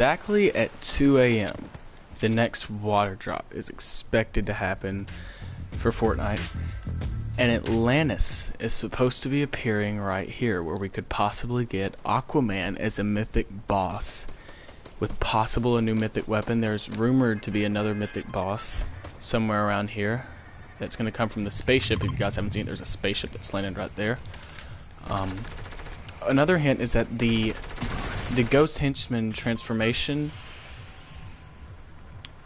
Exactly at 2 a.m. the next water drop is expected to happen for Fortnite, and Atlantis is supposed to be appearing right here, where we could possibly get Aquaman as a mythic boss with possible a new mythic weapon. There's rumored to be another mythic boss somewhere around here that's going to come from the spaceship. If you guys haven't seen it, there's a spaceship that's landed right there. Another hint is that the Ghost Henchman transformation,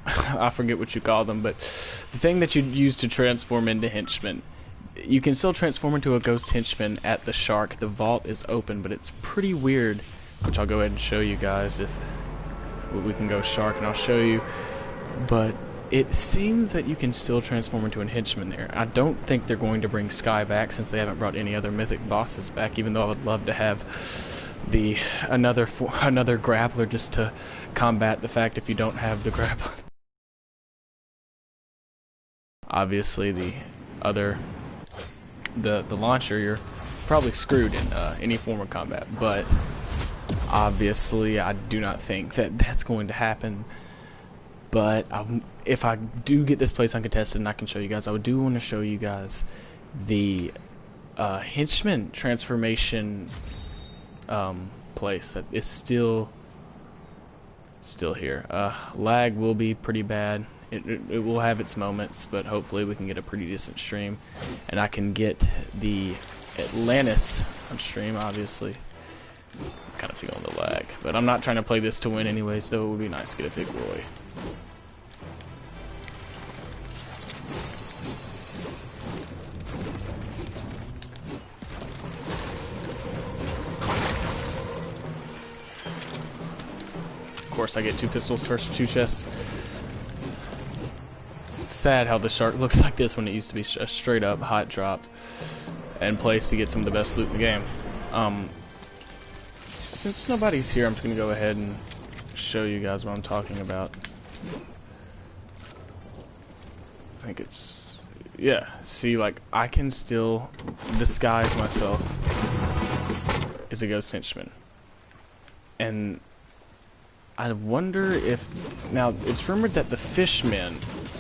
I forget what you call them, but the thing that you use to transform into henchmen, you can still transform into a Ghost Henchman at the Shark. The vault is open, but it's pretty weird, which I'll go ahead and show you guys. If we can go Shark and I'll show you, but it seems that you can still transform into a henchman there. I don't think they're going to bring Sky back, since they haven't brought any other mythic bosses back, even though I would love to have another grappler just to combat the fact if you don't have the grappler. Obviously the launcher, you're probably screwed in any form of combat, but obviously I do not think that that's going to happen. But if I do get this place uncontested and I can show you guys, I do want to show you guys the henchman transformation place that is still here. Lag will be pretty bad. It will have its moments, but hopefully we can get a pretty decent stream, and I can get the Atlantis on stream. Obviously, I'm kind of feeling the lag, but I'm not trying to play this to win anyway, so it would be nice to get a big Roy. Of course, I get 2 pistols first, 2 chests. Sad how the Shark looks like this when it used to be a straight up hot drop and place to get some of the best loot in the game. Since nobody's here, I'm just gonna go ahead and show you guys what I'm talking about. I think it's, yeah, see, like, I can still disguise myself as a Ghost Henchman, and I wonder if, now it's rumored that the fishmen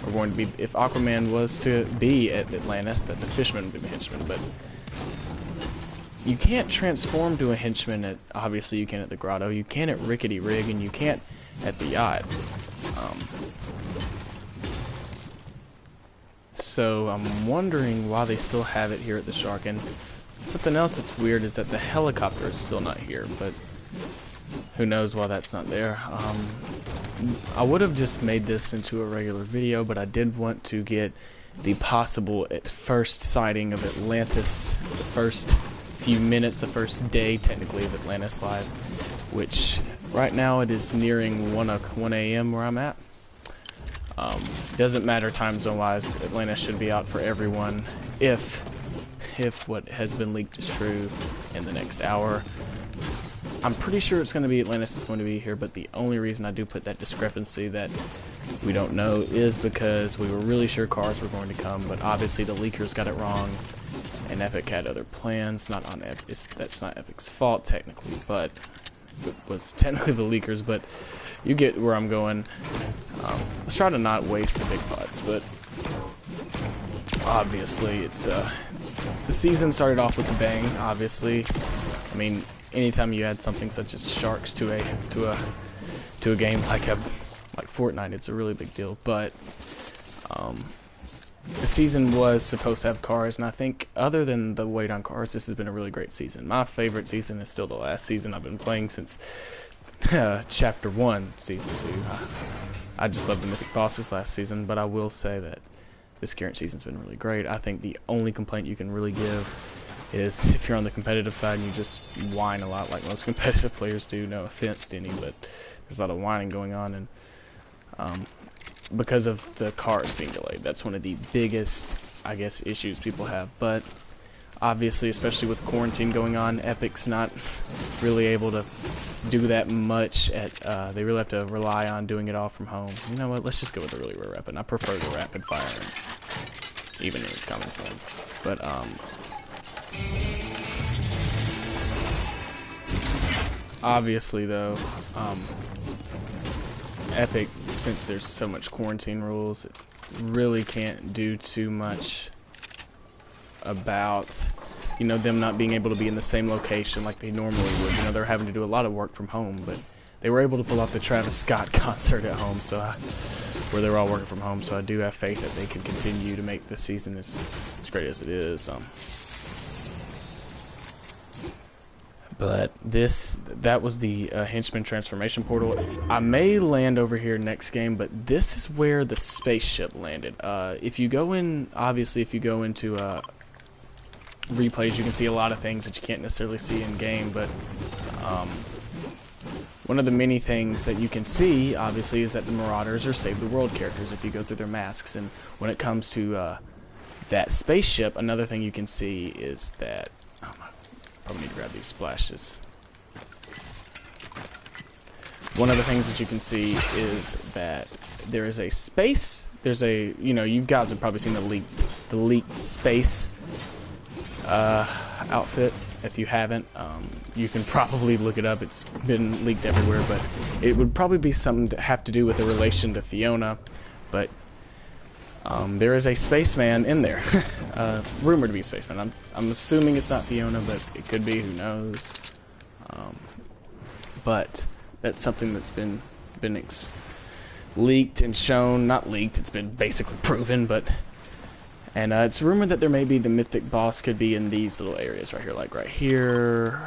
are going to be, if Aquaman was to be at Atlantis, that the fishmen would be the henchmen, but you can't transform to a henchman at, obviously you can at the grotto, you can at Rickety Rig, and you can't at the yacht. So I'm wondering why they still have it here at the Shark. And something else that's weird is that the helicopter is still not here, but who knows why that's not there. I would have just made this into a regular video, but I did want to get the possible at first sighting of Atlantis, the first few minutes, the first day technically of Atlantis Live, which right now it is nearing 1 a.m. where I'm at. Doesn't matter time zone wise, Atlantis should be out for everyone if what has been leaked is true in the next hour. I'm pretty sure it's going to be Atlantis is going to be here, but the only reason I do put that discrepancy that we don't know is because we were really sure cars were going to come, but obviously the leakers got it wrong, and Epic had other plans. Not on Epic, that's not Epic's fault technically, but it was technically the leakers. But you get where I'm going. Let's try to not waste the big pots, but obviously it's the season started off with a bang. Obviously, I mean, anytime you add something such as sharks to a game like Fortnite, it's a really big deal. But the season was supposed to have cars, and I think other than the wait on cars, this has been a really great season. My favorite season is still the last season I've been playing since Chapter 1, Season 2. I just love the mythic bosses last season, but I will say that this current season's been really great. I think the only complaint you can really give is if you're on the competitive side and you just whine a lot like most competitive players do. No offense to any, but there's a lot of whining going on, and because of the cars being delayed, that's one of the biggest, I guess, issues people have. But obviously, especially with quarantine going on, Epic's not really able to do that much they really have to rely on doing it all from home. You know what, let's just go with the really rare weapon. I prefer the rapid fire, even in its common form. But obviously though, Epic, since there's so much quarantine rules, it really can't do too much about, you know, them not being able to be in the same location like they normally would. You know, they're having to do a lot of work from home, but they were able to pull off the Travis Scott concert at home, so where they were all working from home. So I do have faith that they can continue to make this season as great as it is. But that was the henchman transformation portal. I may land over here next game, but this is where the spaceship landed. If you go in, obviously, if you go into replays, you can see a lot of things that you can't necessarily see in game. But one of the many things that you can see, obviously, is that the Marauders are Save the World characters if you go through their masks. And when it comes to that spaceship, another thing you can see is that. Probably need to grab these splashes. One of the things that you can see is that there is a space. There's a, you know, you guys have probably seen the leaked space outfit. If you haven't, you can probably look it up. It's been leaked everywhere, but it would probably be something to have to do with a relation to Fiona. But there is a spaceman in there, rumored to be a spaceman. I'm assuming it's not Fiona, but it could be. Who knows? But that's something that's been leaked and shown. Not leaked. It's been basically proven. And it's rumored that there may be the mythic boss could be in these little areas right here, like right here,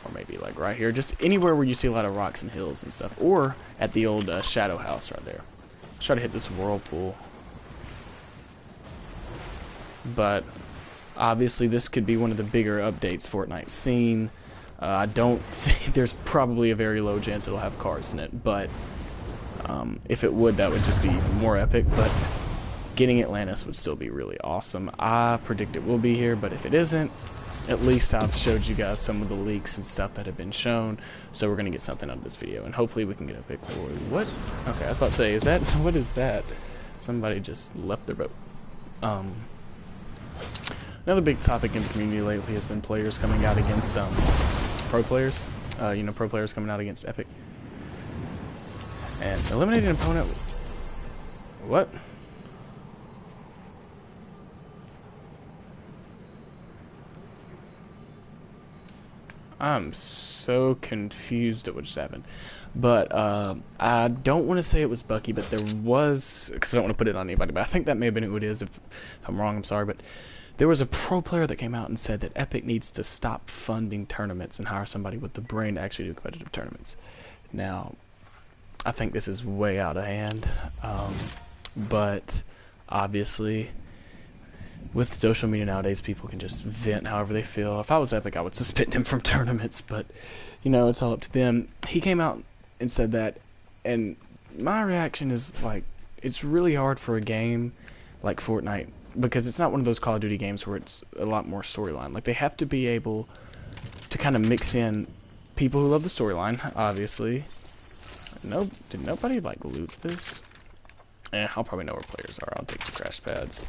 or maybe like right here. Just anywhere where you see a lot of rocks and hills and stuff, or at the old shadow house right there. Let's try to hit this whirlpool. But obviously this could be one of the bigger updates Fortnite's seen. I don't think there's probably a very low chance it'll have cars in it, but if it would, that would just be more epic. But getting Atlantis would still be really awesome. I predict it will be here, but if it isn't, at least I've showed you guys some of the leaks and stuff that have been shown, so we're gonna get something out of this video, and hopefully we can get a big boy. What? Okay, I was about to say, is that, what is that? Somebody just left their boat. Another big topic in the community lately has been players coming out against pro players. You know, pro players coming out against Epic and eliminating an opponent. What? I'm so confused at what just happened. But I don't want to say it was Bucky, but there was, because I don't want to put it on anybody, but I think that may have been who it is. If I'm wrong, I'm sorry, but there was a pro player that came out and said that Epic needs to stop funding tournaments and hire somebody with the brain to actually do competitive tournaments. Now, I think this is way out of hand, but obviously, with social media nowadays, people can just vent however they feel. If I was Epic, I would suspend him from tournaments, but, you know, it's all up to them. He came out and said that, and my reaction is, like, it's really hard for a game like Fortnite, because it's not one of those Call of Duty games where it's a lot more storyline. Like, they have to be able to kind of mix in people who love the storyline, obviously. No, did nobody, like, loot this? I'll probably know where players are. I'll take the crash pads.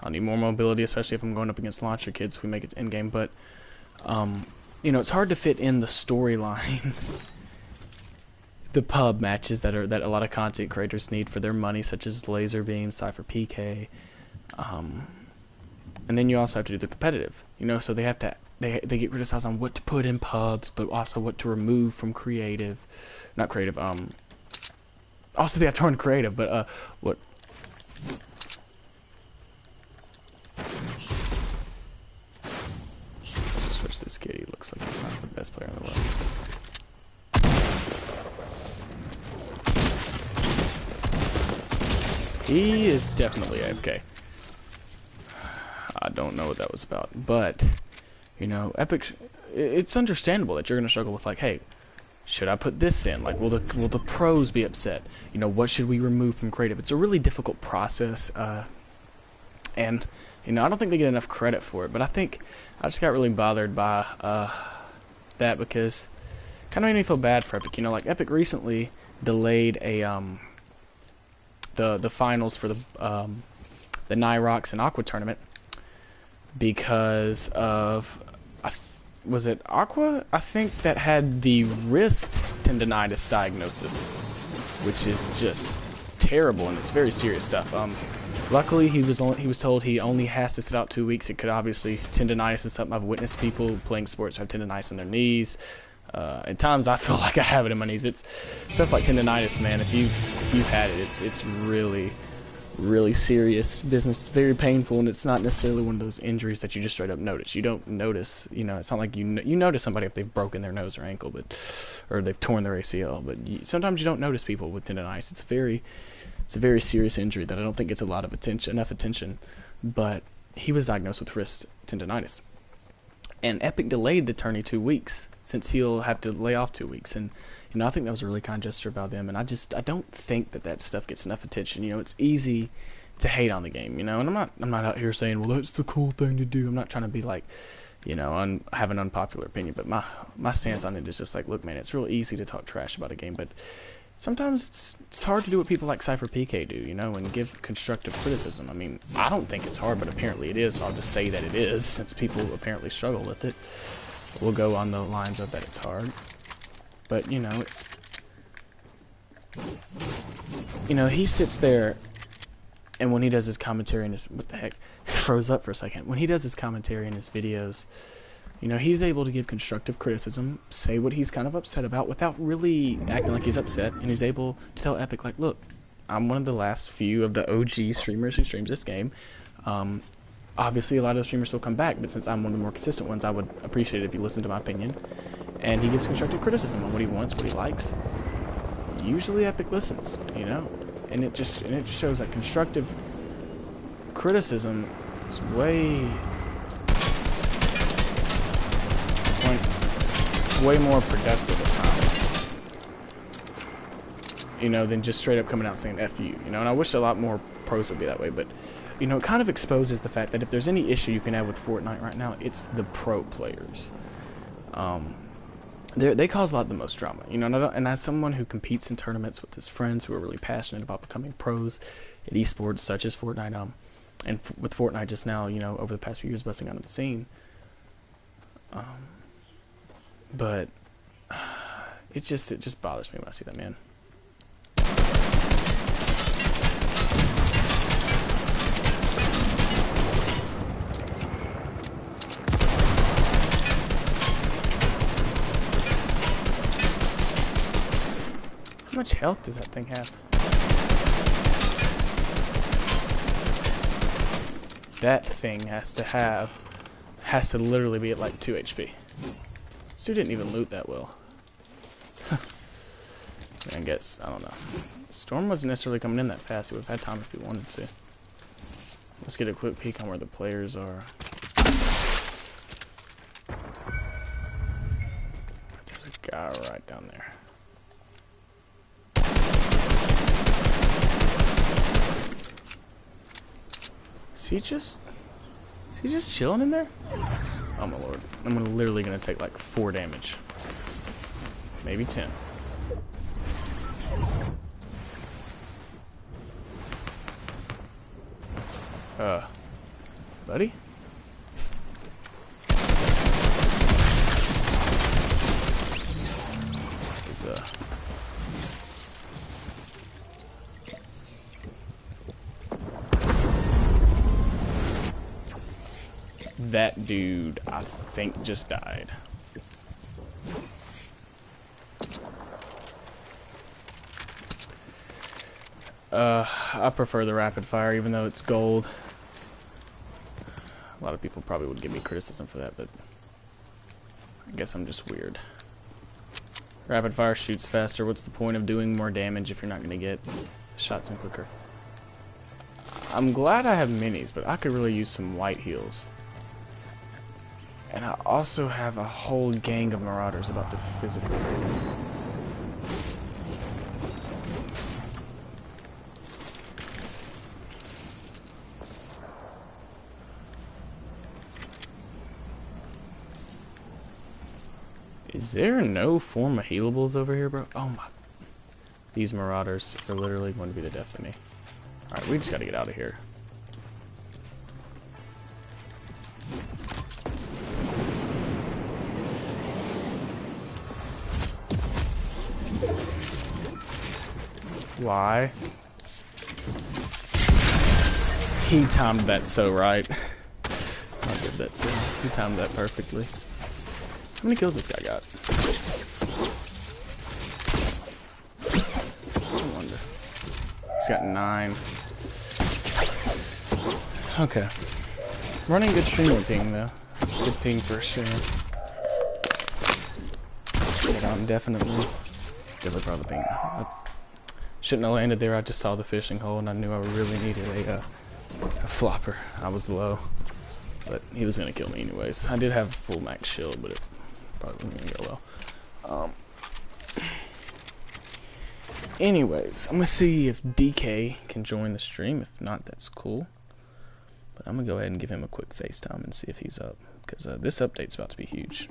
I'll need more mobility, especially if I'm going up against launcher kids if we make it to endgame. But, you know, it's hard to fit in the storyline. The pub matches that a lot of content creators need for their money, such as Laserbeam, Cypher PK. And then you also have to do the competitive. You know, so they have to... They get criticized on what to put in pubs, but also what to remove from creative. Not creative, also they have to turn creative, but, what... Let's just switch this kid. He looks like he's not the best player in the world. He is definitely AFK. I don't know what that was about, but... You know, Epic, it's understandable that you're going to struggle with, like, hey, should I put this in? Like, will the pros be upset? You know, what should we remove from creative? It's a really difficult process, and, you know, I don't think they get enough credit for it, but I think I just got really bothered by that because it kind of made me feel bad for Epic. You know, like, Epic recently delayed a, the finals for the Nyrox and Aqua tournament because of was it Aqua? I think that had the wrist tendonitis diagnosis, which is just terrible and it's very serious stuff. Luckily he was told he only has to sit out 2 weeks. It could obviously tendonitis is something I've witnessed people playing sports have tendonitis in their knees. At times I feel like I have it in my knees. It's stuff like tendonitis, man. If you've had it, it's really serious business. It's very painful, and it's not necessarily one of those injuries that you just straight up notice. You don't notice, it's not like you notice somebody if they've broken their nose or ankle, or they've torn their ACL. But sometimes you don't notice people with tendonitis. It's a very serious injury that I don't think gets enough attention. But he was diagnosed with wrist tendonitis, and Epic delayed the tourney 2 weeks since he'll have to lay off 2 weeks. And I think that was a really kind gesture about them, and I don't think that stuff gets enough attention. It's easy to hate on the game, and I'm not out here saying, well, that's the cool thing to do. I'm not trying to be like, have an unpopular opinion, but my stance on it is just like, look, man, it's real easy to talk trash about a game, but sometimes it's hard to do what people like Cypher PK do, and give constructive criticism. I mean, I don't think it's hard, but apparently it is, so I'll just say that it is, since people apparently struggle with it. We'll go on the lines of that it's hard. But, he sits there, and when he does his commentary and what the heck, froze up for a second. When he does his commentary in his videos, he's able to give constructive criticism, say what he's kind of upset about without really acting like he's upset, and he's able to tell Epic, like, look, I'm one of the last few of the OG streamers who streams this game. Obviously, a lot of the streamers still come back, but since I'm one of the more consistent ones, I would appreciate it if you listen to my opinion. And he gives constructive criticism on what he wants, what he likes. Usually Epic listens, and it just shows that constructive criticism is way more productive at times, than just straight up coming out saying F you, and I wish a lot more pros would be that way, but it kind of exposes the fact that if there's any issue you can have with Fortnite right now, it's the pro players. They cause a lot of the most drama, and as someone who competes in tournaments with his friends who are really passionate about becoming pros at esports such as Fortnite, and with Fortnite just now, over the past few years busting onto the scene, but it just bothers me when I see that, man. How much health does that thing have? That thing has to literally be at like 2 HP. This dude didn't even loot that well. I guess, I don't know. Storm wasn't necessarily coming in that fast. He would have had time if he wanted to. Let's get a quick peek on where the players are. There's a guy right down there. Is he just chilling in there? Oh my lord. I'm literally gonna take like 4 damage. Maybe 10. Buddy? That dude, I think, just died. I prefer the rapid fire, even though it's gold. A lot of people probably would give me criticism for that, but I guess I'm just weird. Rapid fire shoots faster. What's the point of doing more damage if you're not going to get shots in quicker? I'm glad I have minis, but I could really use some white heals. And I also have a whole gang of marauders about to physically raid me. Is there no form of healables over here, bro? Oh my. These marauders are literally going to be the death of me. Alright, we just gotta get out of here. Why? He timed that so right. I did that too. He timed that perfectly. How many kills this guy got? I wonder. He's got 9. Okay. Running good streamer ping though. It's good ping for sure. But I'm definitely proud of the ping. I shouldn't have landed there. I just saw the fishing hole and I knew I really needed a flopper. I was low, but he was gonna kill me anyways. I did have full max shield, but it probably wasn't gonna go well. Anyways, I'm gonna see if DK can join the stream. If not, that's cool. But I'm gonna go ahead and give him a quick FaceTime and see if he's up, because this update's about to be huge.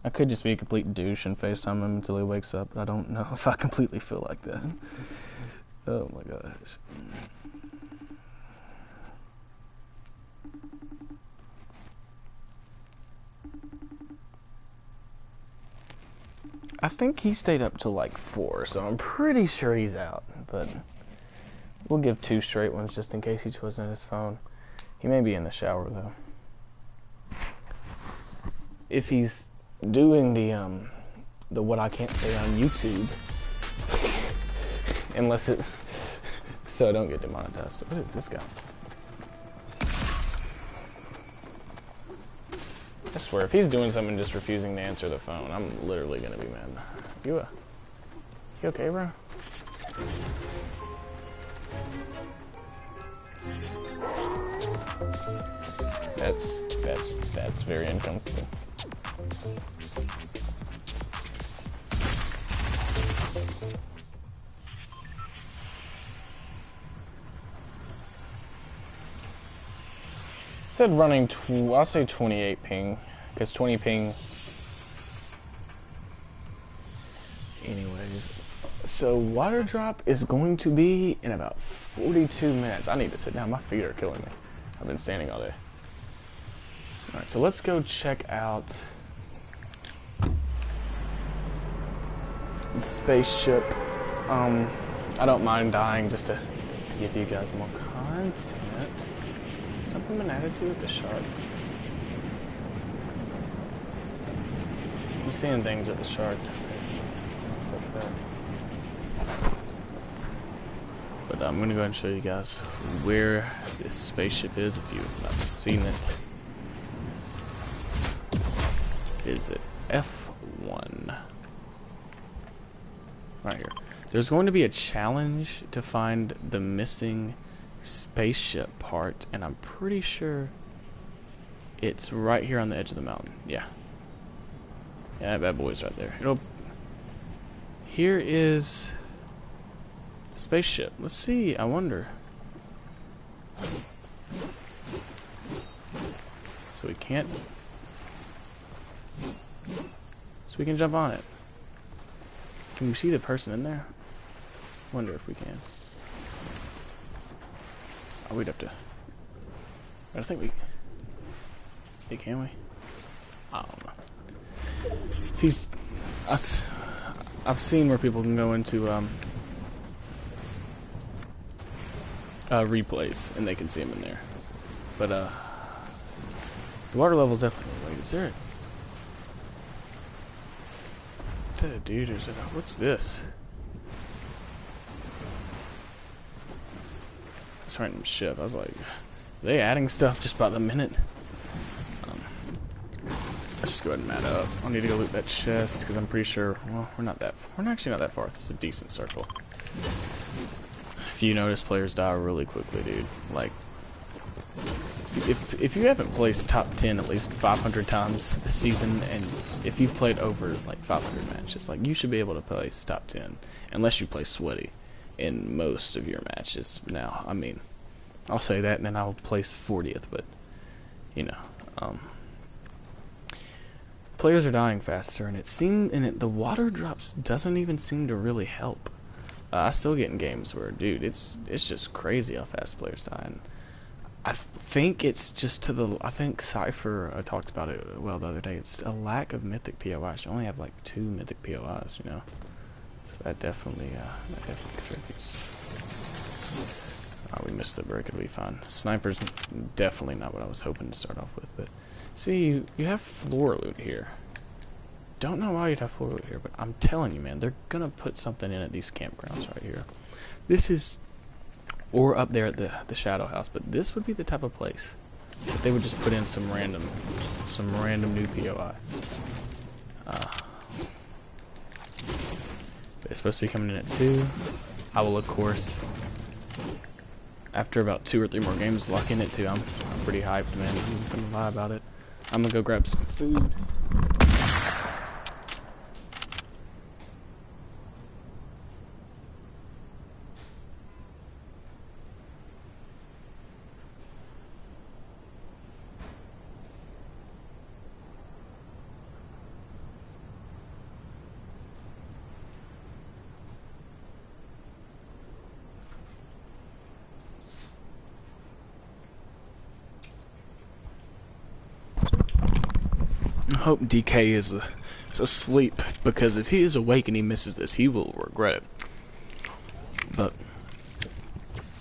I could just be a complete douche and FaceTime him until he wakes up. I don't know if I completely feel like that. Oh my gosh. I think he stayed up till like 4, so I'm pretty sure he's out. But we'll give 2 straight ones just in case he wasn't at his phone. He may be in the shower though. If he's doing the what I can't say on YouTube, unless it's so I don't get demonetized. What is this guy? I swear, if he's doing something just refusing to answer the phone, I'm literally gonna be mad. You okay, bro? That's very uncomfortable. Said running I'll say 28 ping, because 20 ping. Anyways, so water drop is going to be in about 42 minutes. I need to sit down. My feet are killing me. I've been standing all day. All right, so let's go check out the spaceship. I don't mind dying just to give you guys more content. Something been added to with the shark. I'm seeing things at the shark. What's up there? But I'm gonna go ahead and show you guys where this spaceship is if you've not seen it. Is it F1? Right here. There's going to be a challenge to find the missing spaceship part, and I'm pretty sure it's right here on the edge of the mountain. Yeah, that bad boy's right there. Here is the spaceship. Let's see. I wonder. So we can't. So we can jump on it. Can we see the person in there? Wonder if we can. Oh, we'd have to. I don't think we. Hey, can we? I don't know. If he's us, I've seen where people can go into replays and they can see him in there. But the water level's definitely. Wait, is there? Is that a dude or is it what's this? It's a random ship. I was like, are they adding stuff just by the minute? Let's just go ahead and mat up. I'll need to go loot that chest because I'm pretty sure. Well, we're actually not that far. It's a decent circle. If you notice, players die really quickly, dude. Like, if you haven't placed top 10 at least 500 times this season, and if you've played over like 500 matches, like you should be able to place top 10, unless you play sweaty in most of your matches. Now, I mean, I'll say that, and then I'll place 40th, but you know, players are dying faster, and the water drops doesn't even seem to really help. I still get in games where, dude, it's just crazy how fast players die. And I think it's just to the. I think Cypher talked about it well the other day. It's a lack of mythic POIs. You only have like 2 mythic POIs, you know. So that definitely contributes. Oh, we missed the break. It'll be fine. Sniper's definitely not what I was hoping to start off with, but see, you have floor loot here. Don't know why you'd have floor loot here, but I'm telling you, man, they're gonna put something in at these campgrounds right here. This is, or up there at the Shadow House, but this would be the type of place that they would just put in some random new POI. But it's supposed to be coming in at 2. I will, of course, after about 2 or 3 more games, lock in at 2. I'm pretty hyped, man. I'm gonna lie about it. I'm gonna go grab some food. I hope DK is asleep, because if he is awake and he misses this, he will regret it. But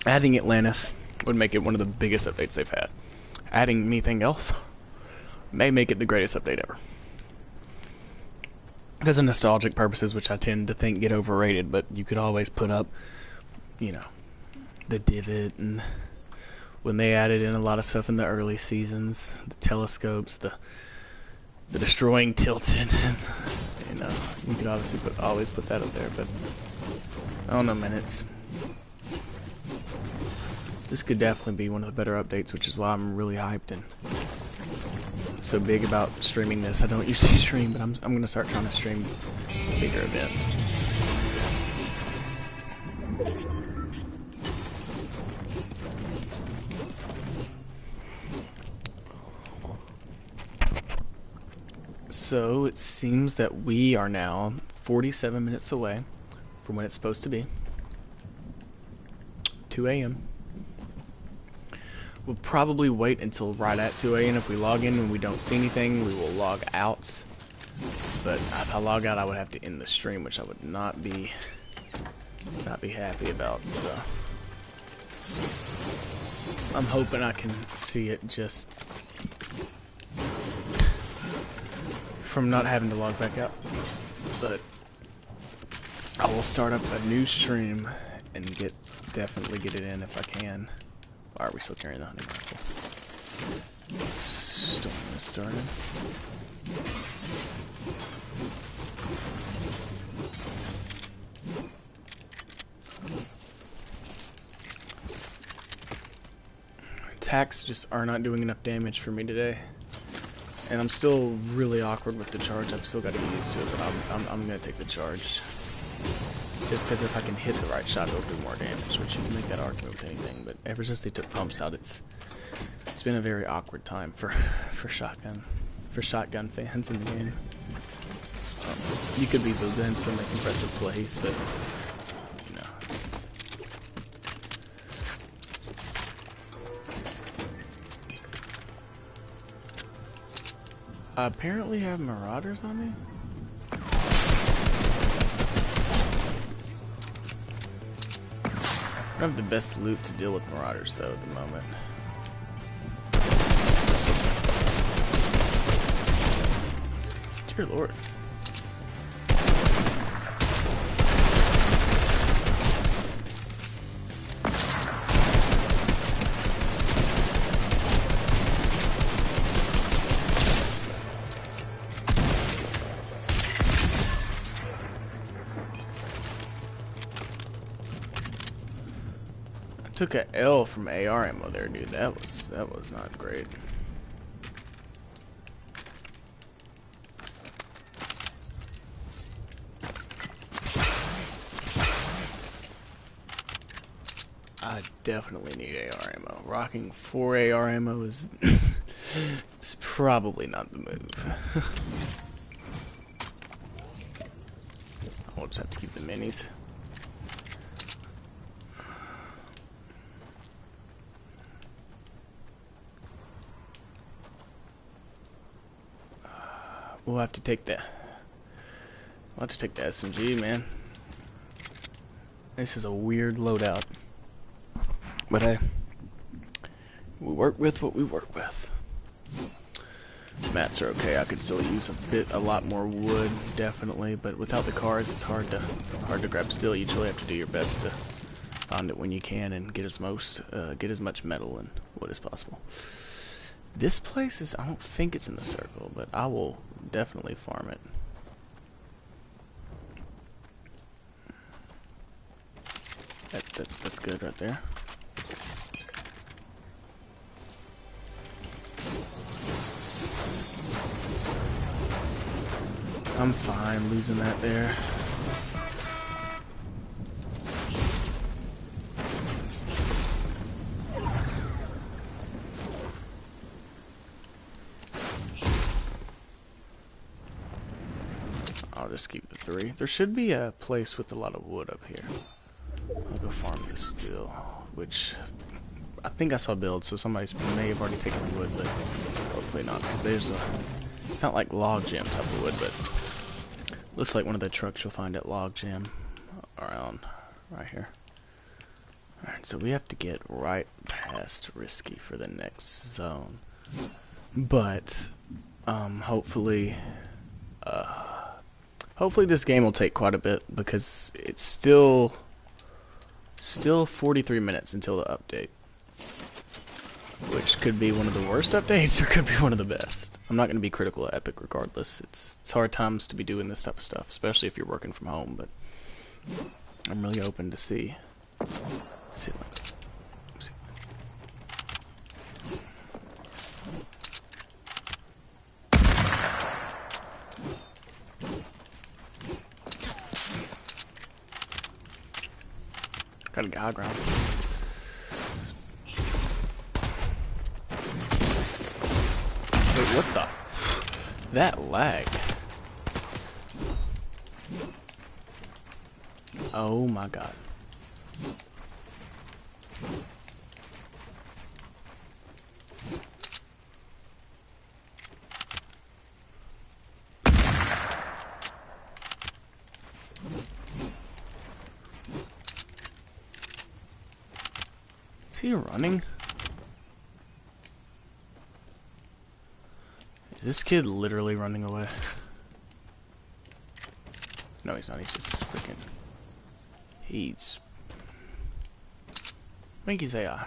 adding Atlantis would make it one of the biggest updates they've had. Adding anything else may make it the greatest update ever. Because of nostalgic purposes, which I tend to think get overrated, but you could always put up, you know, the divot, and when they added in a lot of stuff in the early seasons, the telescopes, the destroying tilted, and you know, you could obviously always put that up there, but I don't know, man. This could definitely be one of the better updates, which is why I'm really hyped and so big about streaming this. I don't usually stream, but I'm gonna start trying to stream bigger events. So it seems that we are now 47 minutes away from when it's supposed to be. 2 a.m. We'll probably wait until right at 2 a.m. If we log in and we don't see anything, we will log out. But if I log out, I would have to end the stream, which I would not be happy about. So I'm hoping I can see it just from not having to log back out. But I will start up a new stream and definitely get it in if I can. Why are we still carrying the hunting rifle? Storm is started. Attacks just are not doing enough damage for me today. And I'm still really awkward with the charge. I've still got to get used to it, but I'm going to take the charge. Just because if I can hit the right shot, it'll do more damage, which you can make that argument with anything. But ever since they took pumps out, it's been a very awkward time for shotgun fans in the game. You could be Booga and still make impressive plays, but you know. I apparently have marauders on me. I have the best loot to deal with marauders though at the moment. Dear Lord. Took a L from AR ammo there, dude. That was not great. I definitely need AR ammo. Rocking 4 AR ammo is it's probably not the move. I'll just have to keep the minis. we'll have to take that. We'll have to take the SMG, man. This is a weird loadout. But hey, we work with what we work with. Mats are okay. I could still use a lot more wood, definitely. But without the cars, it's hard to grab steel. You really have to do your best to find it when you can and get as much metal and wood as possible. This place is, I don't think it's in the circle, but I will definitely farm it. That's good right there. I'm fine losing that there. I'll just keep the 3. There should be a place with a lot of wood up here. I'll go farm this steel, which I think I saw build, so somebody may have already taken the wood, but hopefully not. Because it's not like log jam type of wood, but looks like one of the trucks you'll find at log jam around right here. Alright, so we have to get right past Risky for the next zone. But hopefully this game will take quite a bit, because it's still 43 minutes until the update, which could be one of the worst updates or could be one of the best. I'm not going to be critical of Epic regardless. It's hard times to be doing this type of stuff, especially if you're working from home, but I'm really open to see. Got a guy ground. Wait, what the? That lag. Oh my god. Is he running? Is this kid literally running away? No, he's not. He's just freaking... I think he's AI.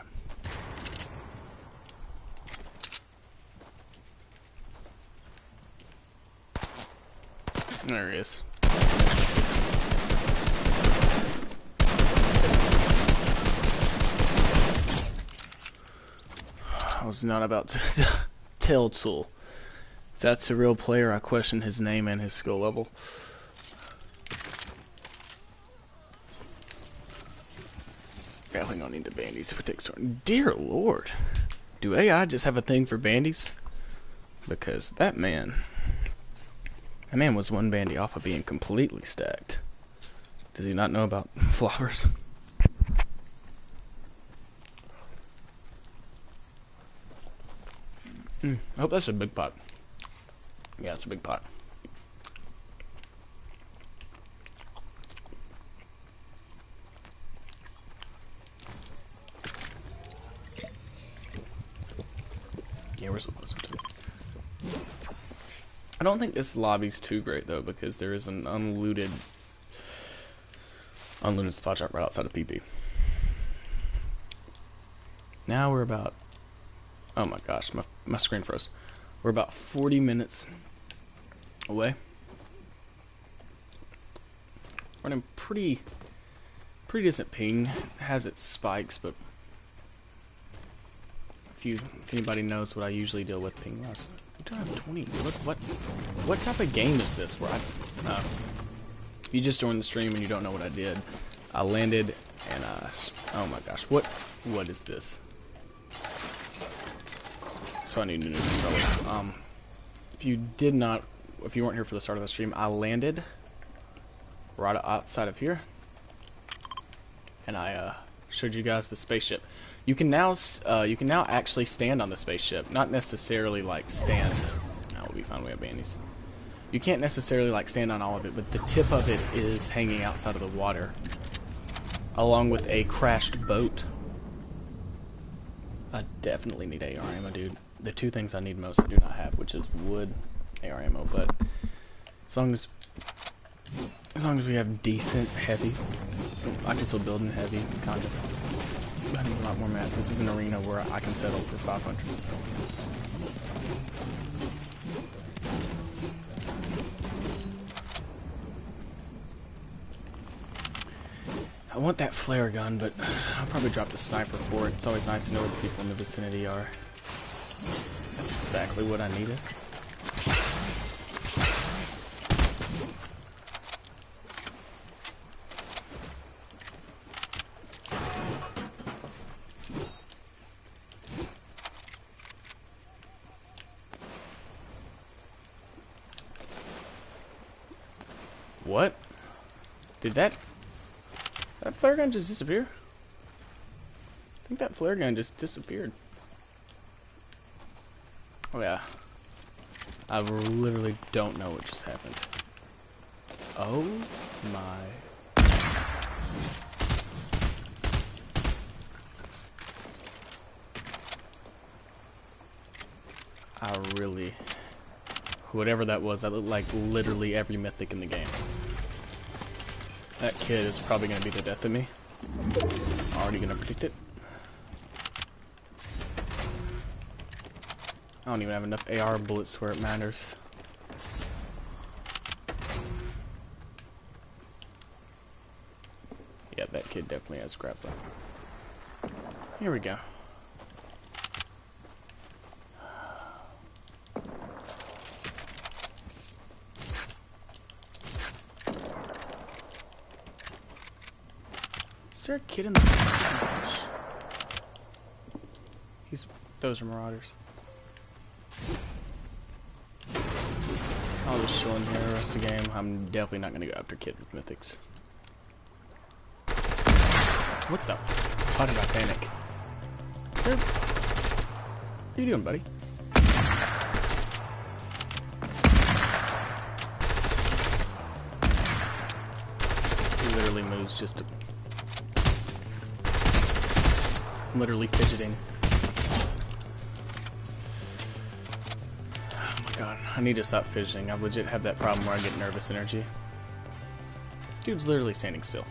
There he is. I was not about to tell Tool. If that's a real player, I question his name and his skill level. Definitely gonna need the bandies if it takes turn. Dear Lord, do AI just have a thing for bandies? Because that man was one bandy off of being completely stacked. Does he not know about floppers? I hope that's a big pot. Yeah, it's a big pot. Yeah, we're so close to it. I don't think this lobby's too great though, because there is an unlooted spot shot right outside of PP. Now we're about... Oh my gosh, my screen froze. We're about 40 minutes away. Running pretty decent ping. It has its spikes, but if anybody knows what I usually deal with ping wise. We don't have 20. What type of game is this where if you just joined the stream and you don't know what I did, I landed and oh my gosh, what is this? So I need to know. If you weren't here for the start of the stream, I landed right outside of here, and I showed you guys the spaceship. You can now actually stand on the spaceship, not necessarily like stand. That will be fine. We have bandies. You can't necessarily like stand on all of it, but the tip of it is hanging outside of the water, along with a crashed boat. I definitely need AR ammo, dude. The two things I need most I do not have, which is wood, AR ammo, but as long as we have decent heavy, I can still build in heavy, kind of. I need a lot more mats. This is an arena where I can settle for 500. I want that flare gun, but I'll probably drop the sniper for it. It's always nice to know where the people in the vicinity are. That's exactly what I needed. What? Did that flare gun just disappear? I think that flare gun just disappeared. Oh yeah. I literally don't know what just happened. Oh my. I really... Whatever that was, that looked like literally every mythic in the game. That kid is probably going to be the death of me. Already going to predict it. I don't even have enough AR bullets where it matters. Yeah, that kid definitely has grappling. Here we go. Is there a kid in the bush? Those are marauders. I'll just chill in here the rest of the game. I'm definitely not gonna go after kid with mythics. What the? How did I panic? Sir? What are you doing, buddy? He literally moves just to... I'm literally fidgeting. Oh my god, I need to stop fidgeting. I legit have that problem where I get nervous energy. Dude's literally standing still.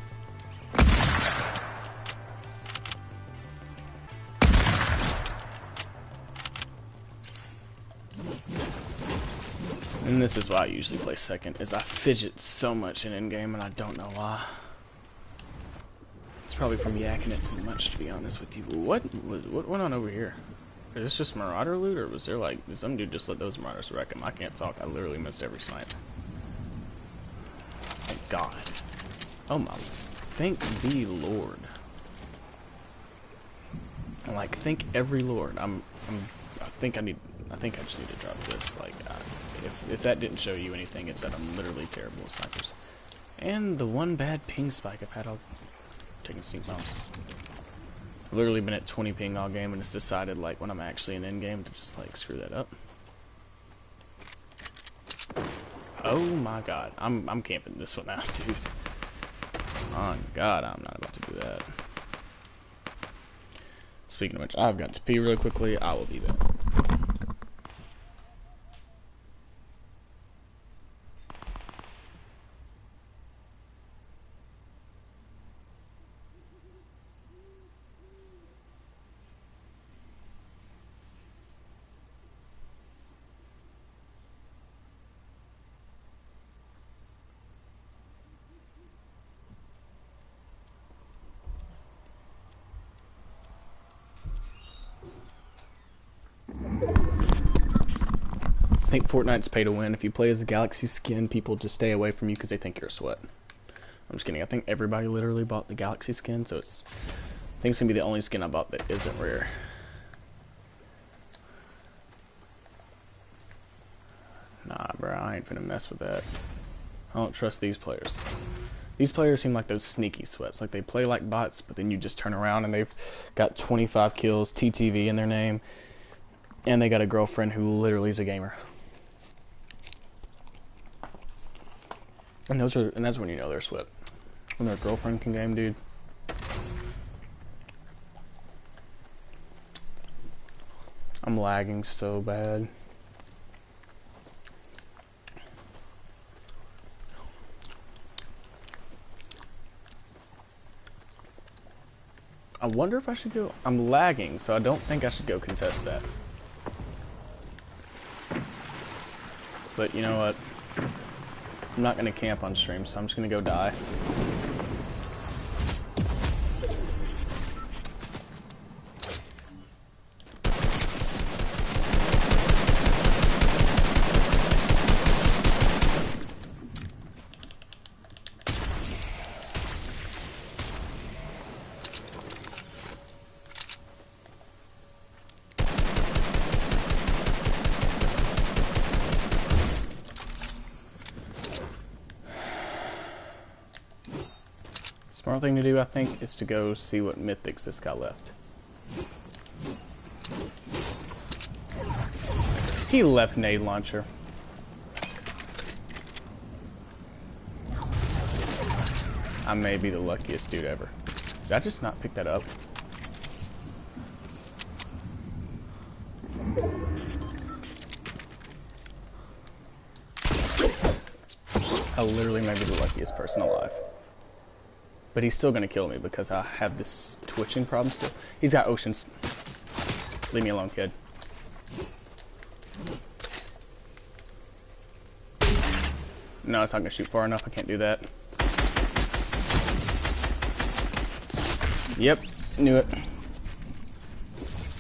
And this is why I usually play second, is I fidget so much in endgame and I don't know why. It's probably from yakking it too much, to be honest with you. What went on over here? Is this just marauder loot, or was there like, did some dude just let those marauders wreck him? I can't talk, I literally missed every snipe. Thank God. Oh my, thank the Lord. Like, thank every Lord. I think I just need to drop this. Like, if that didn't show you anything, it's that I'm literally terrible with snipers. And the one bad ping spike I've had all taking sneak bombs. I've literally been at 20 ping all game, and it's decided, like, when I'm actually in endgame to just, like, screw that up. Oh my god. I'm camping this one out, dude. Oh god, I'm not about to do that. Speaking of which, I've got to pee really quickly. I will be back. I think Fortnite's pay to win. If you play as a Galaxy skin, people just stay away from you because they think you're a sweat. I'm just kidding. I think everybody literally bought the Galaxy skin, so I think it's gonna be the only skin I bought that isn't rare. Nah, bro, I ain't finna mess with that. I don't trust these players. These players seem like those sneaky sweats. Like, they play like bots, but then you just turn around and they've got 25 kills, TTV in their name, and they got a girlfriend who literally is a gamer. And that's when you know they're sweat. When their girlfriend can game, dude. I'm lagging so bad. I wonder if I should go. I'm lagging, so I don't think I should go contest that. But you know what? I'm not gonna camp on stream, so I'm just gonna go die. Smart thing to do, I think, is to go see what mythics this guy left. He left nade launcher. I may be the luckiest dude ever. Did I just not pick that up? I literally may be the luckiest person alive. But he's still gonna kill me because I have this twitching problem still. He's got oceans. Leave me alone, kid. No, it's not gonna shoot far enough. I can't do that. Yep, knew it.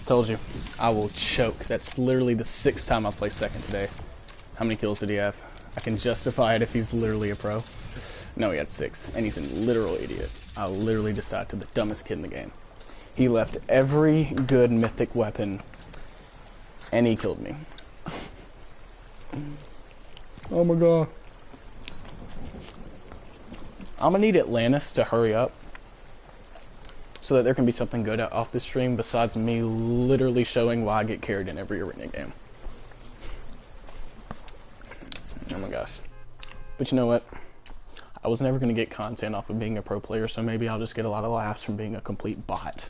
Told you. I will choke. That's literally the 6th time I played second today. How many kills did he have? I can justify it if he's literally a pro. No, he had 6, and he's a literal idiot. I literally just died to the dumbest kid in the game. He left every good mythic weapon, and he killed me. Oh my god. I'm gonna need Atlantis to hurry up, so that there can be something good off the stream besides me literally showing why I get carried in every arena game. Oh my gosh. But you know what? I was never going to get content off of being a pro player, so maybe I'll just get a lot of laughs from being a complete bot.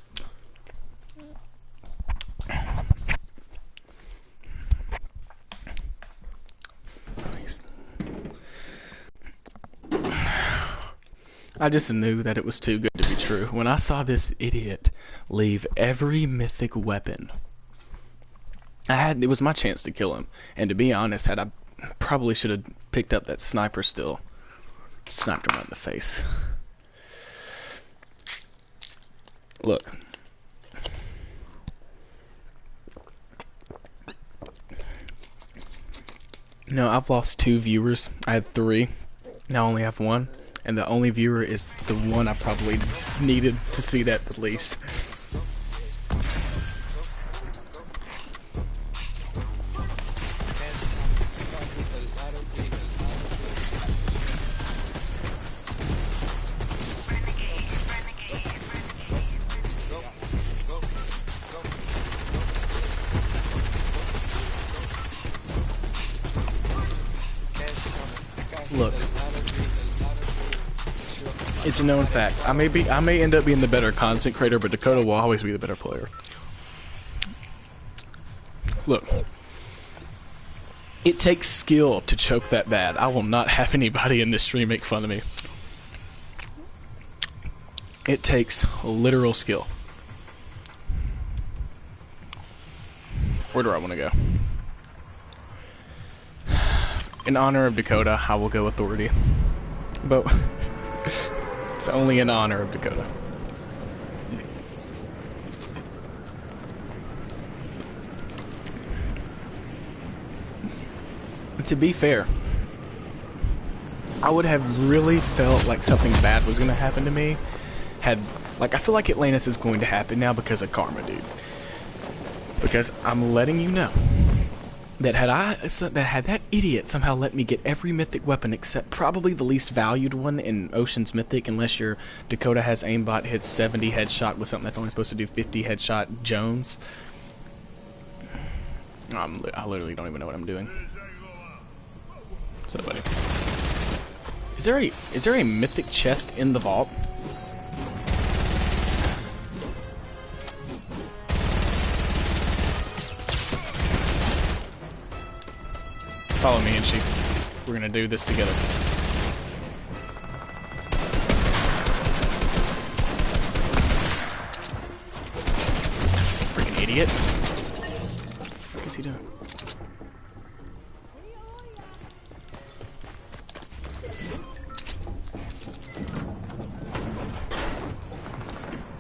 I just knew that it was too good to be true. When I saw this idiot leave every mythic weapon, it was my chance to kill him. And to be honest, I probably should have picked up that sniper still. Sniped him right in the face. Look. No, I've lost 2 viewers. I had 3. Now I only have 1. And the only viewer is the one I probably needed to see that the least. Look, it's a known fact. I may end up being the better content creator, but Dakota will always be the better player. Look, it takes skill to choke that bad. I will not have anybody in this stream make fun of me. It takes literal skill. Where do I want to go? In honor of Dakota, I will go Authority. But it's only in honor of Dakota. To be fair, I would have really felt like something bad was going to happen to me I feel like Atlantis is going to happen now because of karma, dude. Because I'm letting you know that had that idiot somehow let me get every mythic weapon except probably the least valued one in Ocean's Mythic, unless your Dakota has aimbot hits 70 headshot with something that's only supposed to do 50 headshot Jones. I literally don't even know what I'm doing. What's up, buddy? Is there a mythic chest in the vault? Follow me, and we're gonna do this together. Freaking idiot! What is he doing?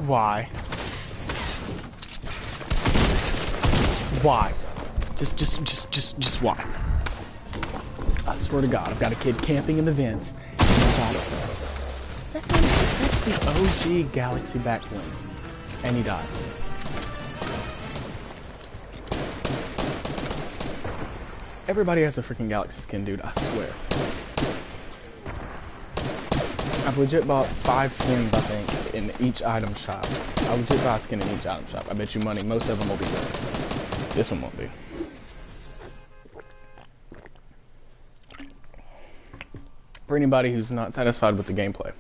Why? Why? Just why? I swear to God, I've got a kid camping in the vents. That's the OG Galaxy backbling. And he died. Everybody has the freaking Galaxy skin, dude, I swear. I've legit bought 5 skins, I think, in each item shop. I legit buy a skin in each item shop. I bet you money, most of them will be good. This one won't be. For anybody who's not satisfied with the gameplay.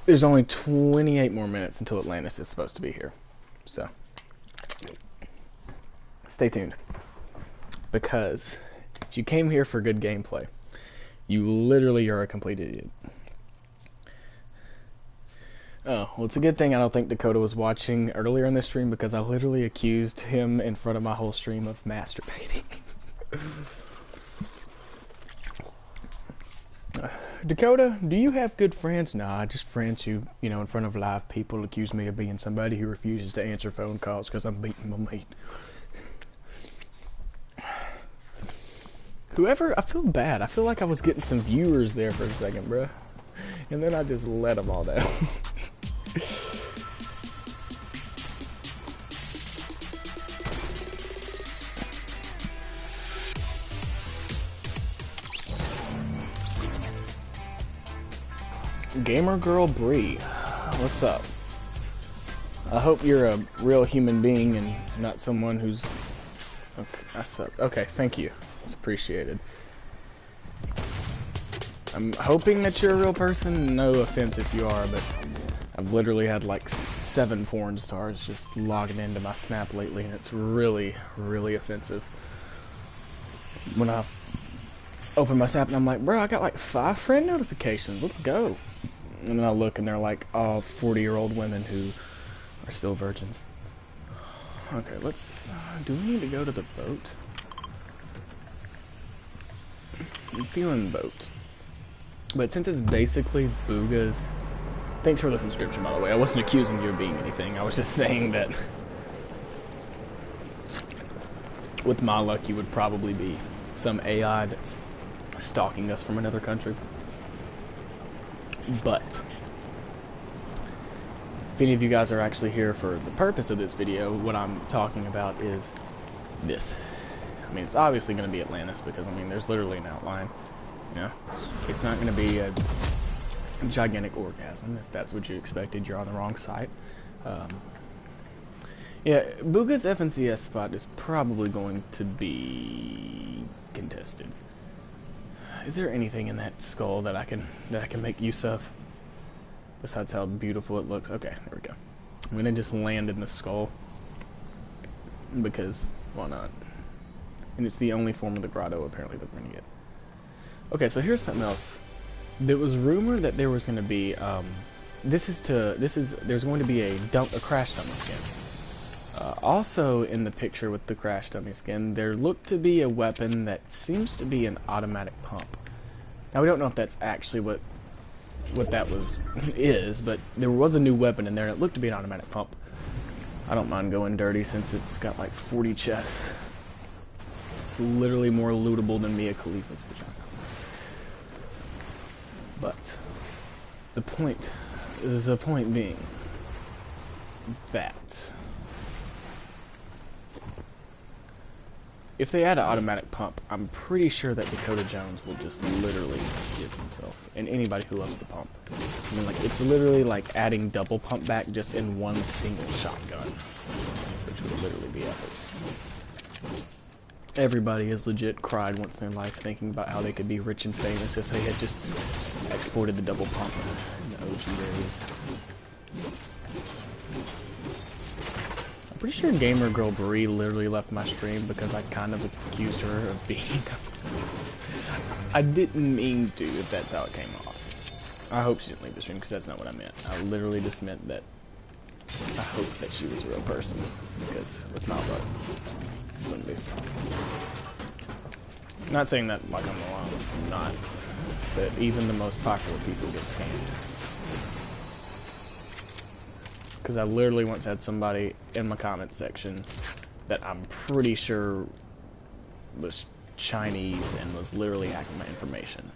There's only 28 more minutes until Atlantis is supposed to be here. So, stay tuned. Because if you came here for good gameplay, you literally are a complete idiot. Oh, well, it's a good thing I don't think Dakota was watching earlier in this stream, because I literally accused him in front of my whole stream of masturbating. Dakota, do you have good friends? Nah, just friends who, you know, in front of live people accuse me of being somebody who refuses to answer phone calls because I'm beating my mate. Whoever, I feel bad. I feel like I was getting some viewers there for a second, bruh. And then I just let them all down. Gamer Girl Bree, what's up? I hope you're a real human being and not someone who's... Okay, I suck. Okay, thank you. It's appreciated. I'm hoping that you're a real person. No offense if you are, but I've literally had like 7 porn stars just logging into my Snap lately, and it's really, really offensive. When I open my Snap and I'm like, bro, I got like 5 friend notifications. Let's go. And then I look and they're like all 40-year-old women who are still virgins. Okay, let's... do we need to go to the boat? I'm feeling boat. But since it's basically Booga's... Thanks for the subscription, by the way. I wasn't accusing you of being anything. I was just saying that... with my luck, you would probably be some AI that's stalking us from another country. But... if any of you guys are actually here for the purpose of this video, what I'm talking about is this. I mean, it's obviously going to be Atlantis because, I mean, there's literally an outline. You know? It's not going to be a gigantic orgasm. If that's what you expected, you're on the wrong site. Yeah, Booga's FNCS spot is probably going to be contested. Is there anything in that skull that I can make use of? Besides how beautiful it looks. Okay, there we go. I'm gonna just land in the skull. Because, why not? And it's the only form of the grotto, apparently, that we're gonna get. Okay, so here's something else. There was rumor that there was gonna be, there's going to be a crash dummy skin. Also in the picture with the crash dummy skin, there looked to be a weapon that seems to be an automatic pump. Now, we don't know if that's actually what that is, but there was a new weapon in there and it looked to be an automatic pump. I don't mind going dirty since it's got like 40 chests. It's literally more lootable than Mia Khalifa's vagina. But the point being that if they add an automatic pump, I'm pretty sure that Dakota Jones will just literally give himself, and anybody who loves the pump. I mean, like, it's literally like adding double pump back just in one single shotgun, which would literally be epic. Everybody has legit cried once in their life thinking about how they could be rich and famous if they had just exported the double pump in the OG days. I'm pretty sure Gamer Girl Brie literally left my stream because I kind of accused her of being... I didn't mean to, if that's how it came off. I hope she didn't leave the stream because that's not what I meant. I literally just meant that I hope that she was a real person, because if not, what wouldn't be. I'm not saying that like I'm alone, I'm not. But even the most popular people get scammed. Because I literally once had somebody in my comment section that I'm pretty sure was Chinese and was literally hacking my information.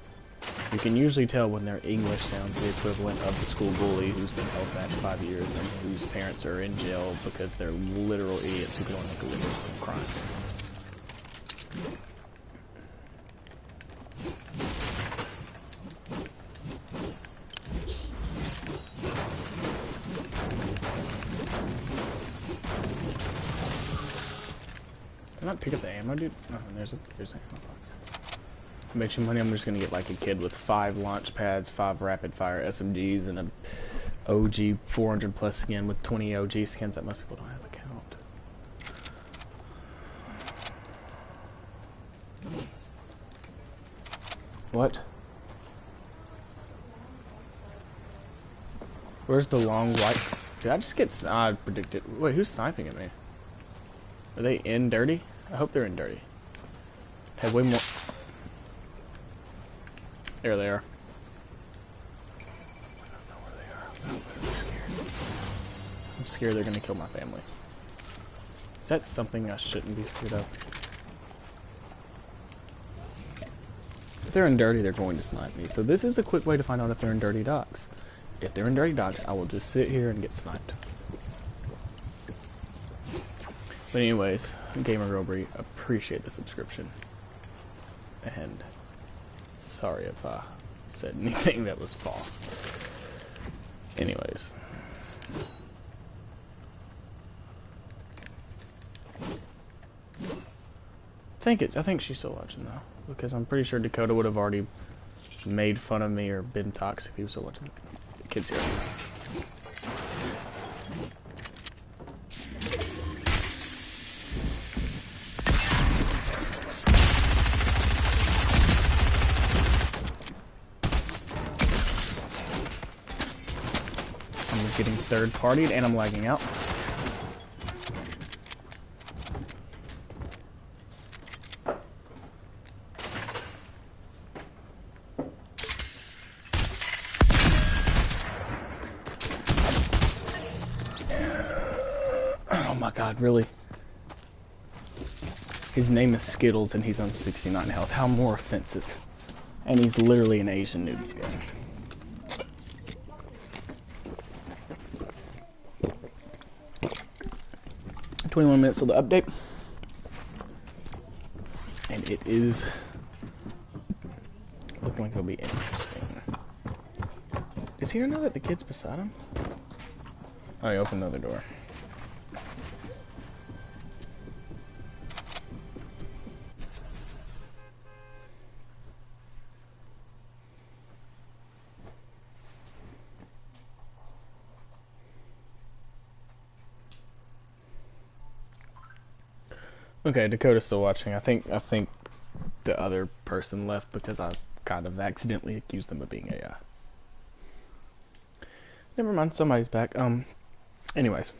You can usually tell when their English sounds the equivalent of the school bully who's been held back 5 years and whose parents are in jail because they're literal idiots who can only make a living from crime. Can I not pick up the ammo, dude? Oh, there's an ammo box. Makes you money. I'm just gonna get like a kid with 5 launch pads, 5 rapid fire SMGs, and a OG 400 plus skin with 20 OG skins that most people don't have a count. What? Where's the long white? Did I just get predicted? Wait, who's sniping at me? Are they in dirty? I hope they're in dirty. Have way more. There they are. I don't know where they are. I'm scared. I'm scared they're gonna kill my family. Is that something I shouldn't be scared of? If they're in dirty, they're going to snipe me. So this is a quick way to find out if they're in dirty docks. If they're in dirty docks, I will just sit here and get sniped. But anyways, Gamer Girl Brie, appreciate the subscription. And sorry if I said anything that was false. Anyways. I think she's still watching though. Because I'm pretty sure Dakota would have already made fun of me or been toxic if he was still watching. The kid's here. Getting third-partied and I'm lagging out. Oh my god, really? His name is Skittles and he's on 69 health. How more offensive? And he's literally an Asian noob skin. 21 minutes till the update, and it is looking like it'll be interesting. Does he know that the kid's beside him? Oh, he opened another door. Okay, Dakota's still watching. I think the other person left because I kind of accidentally accused them of being AI. Never mind, somebody's back. Anyways,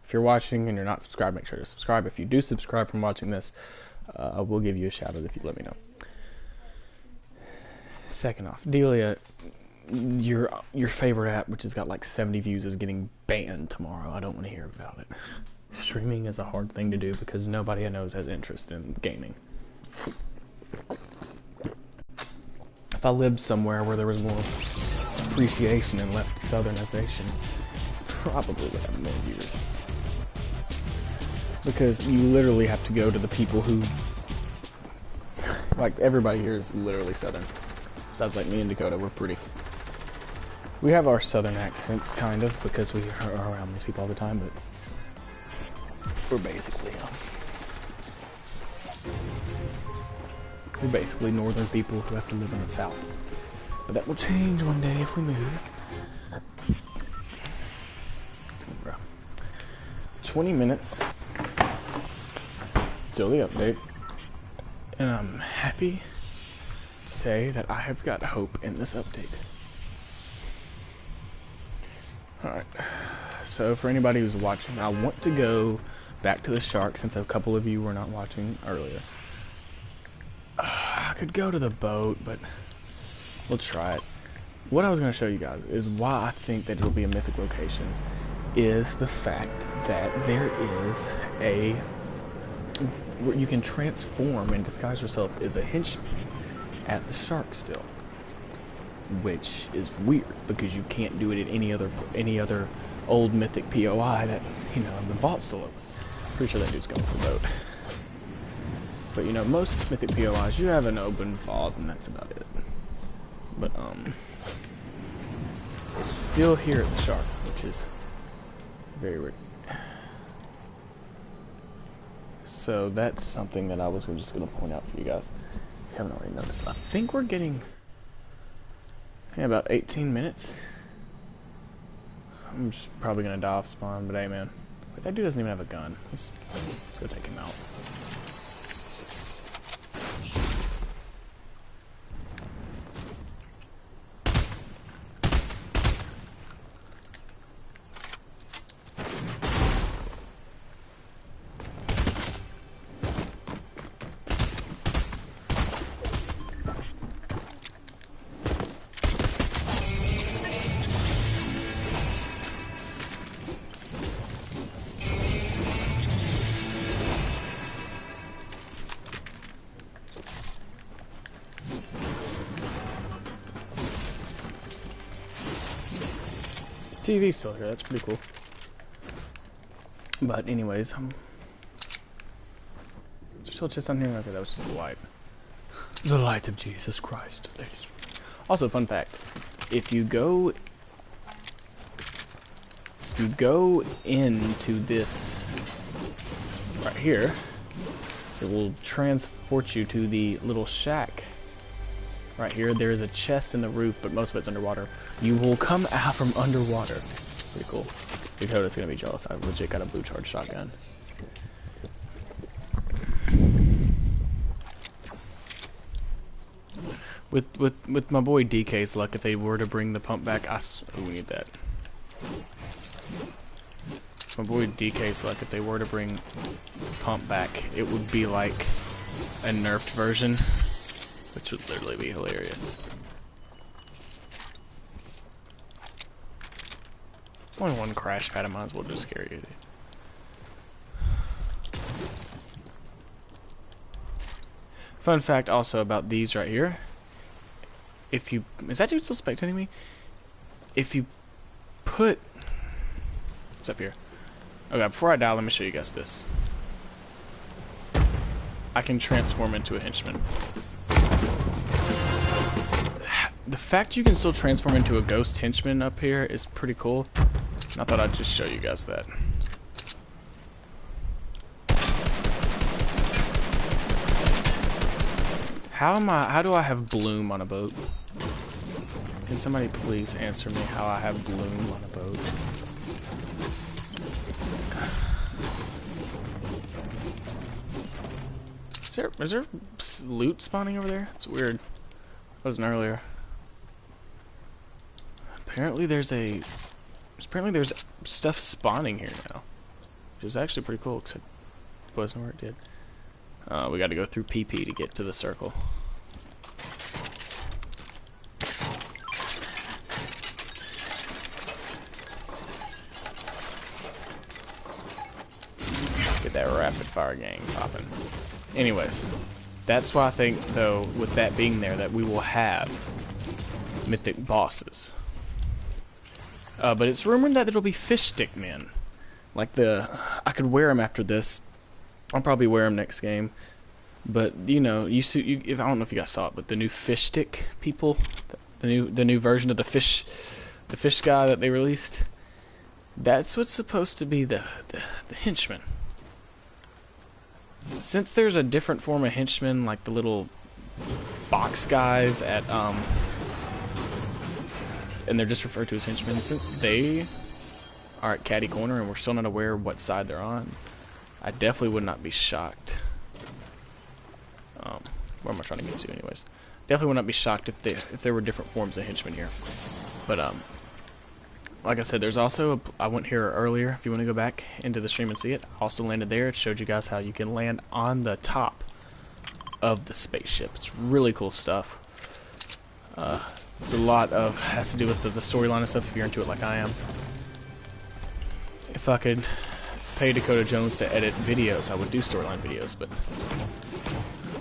if you're watching and you're not subscribed, make sure to subscribe. If you do subscribe from watching this, I will give you a shout out if you let me know. Second off, Delia, your favorite app, which has got like 70 views, is getting banned tomorrow. I don't want to hear about it. Streaming is a hard thing to do because nobody I know has interest in gaming. If I lived somewhere where there was more appreciation and left southernization, probably would have more viewers. Because you literally have to go to the people who... Like, everybody here is literally southern. Sounds like me and Dakota, we're pretty... We have our southern accents, kind of, because we are around these people all the time, but... We're basically, We're basically northern people who have to live in the south. But that will change one day if we move. 20 minutes till the update. And I'm happy to say that I have got hope in this update. Alright, so for anybody who's watching, I want to go back to the shark since a couple of you were not watching earlier. I could go to the boat, but we'll try it. What I was going to show you guys is why I think that it'll be a mythic location is the fact that there is a... where you can transform and disguise yourself as a henchman at the shark still. Which is weird, because you can't do it at any other old mythic POI that, you know, the vault's still open. Pretty sure that dude's going for the boat. But, you know, most mythic POIs, you have an open vault, and that's about it. But, it's still here at the shark, which is very weird. So, that's something that I was just going to point out for you guys. If you haven't already noticed. I think we're getting... yeah, about 18 minutes. I'm just probably going to die off spawn, but hey, man. Wait, that dude doesn't even have a gun. Let's go take him out. TV's still here, that's pretty cool. But anyways, there's still a chest on here? Okay, that was just the light. The light of Jesus Christ. Also, fun fact, if you go into this right here, it will transport you to the little shack. Right here, there is a chest in the roof, but most of it's underwater. You will come out from underwater. Pretty cool. Dakota's gonna be jealous. I legit got a blue charge shotgun. With my boy DK's luck, if they were to bring the pump back, we need that. My boy DK's luck, if they were to bring pump back, it would be like a nerfed version. Which would literally be hilarious. Only one crash pad, I might as well just carry it. Fun fact also about these right here. If you... is that dude still spectating me? If you put... what's up here? Okay, before I die, let me show you guys this. I can transform into a henchman. The fact you can still transform into a ghost henchman up here is pretty cool. And I thought I'd just show you guys that. How do I have bloom on a boat? Can somebody please answer me how I have bloom on a boat? Is there loot spawning over there? It's weird. It wasn't earlier. Apparently there's stuff spawning here now, which is actually pretty cool, except it wasn't where it did. We got to go through PP to get to the circle. Get that rapid fire gang popping. Anyways, that's why I think, though, with that being there, that we will have mythic bosses. But it's rumored that it'll be fish stick men. Like I could wear them after this. I'll probably wear them next game. But you know, if I don't know if you guys saw it, but the new fish stick people, the new version of the fish guy that they released. That's what's supposed to be the henchman. Since there's a different form of henchman, like the little box guys at and they're just referred to as henchmen. Since they are at Caddy Corner and we're still not aware what side they're on, I definitely would not be shocked. Where am I trying to get to, anyways? Definitely would not be shocked if there were different forms of henchmen here. But like I said, there's also I went here earlier. If you want to go back into the stream and see it, I also landed there. It showed you guys how you can land on the top of the spaceship. It's really cool stuff. It's a lot of has to do with the storyline and stuff. If you're into it like I am. If I could pay Dakota Jones to edit videos, I would do storyline videos, but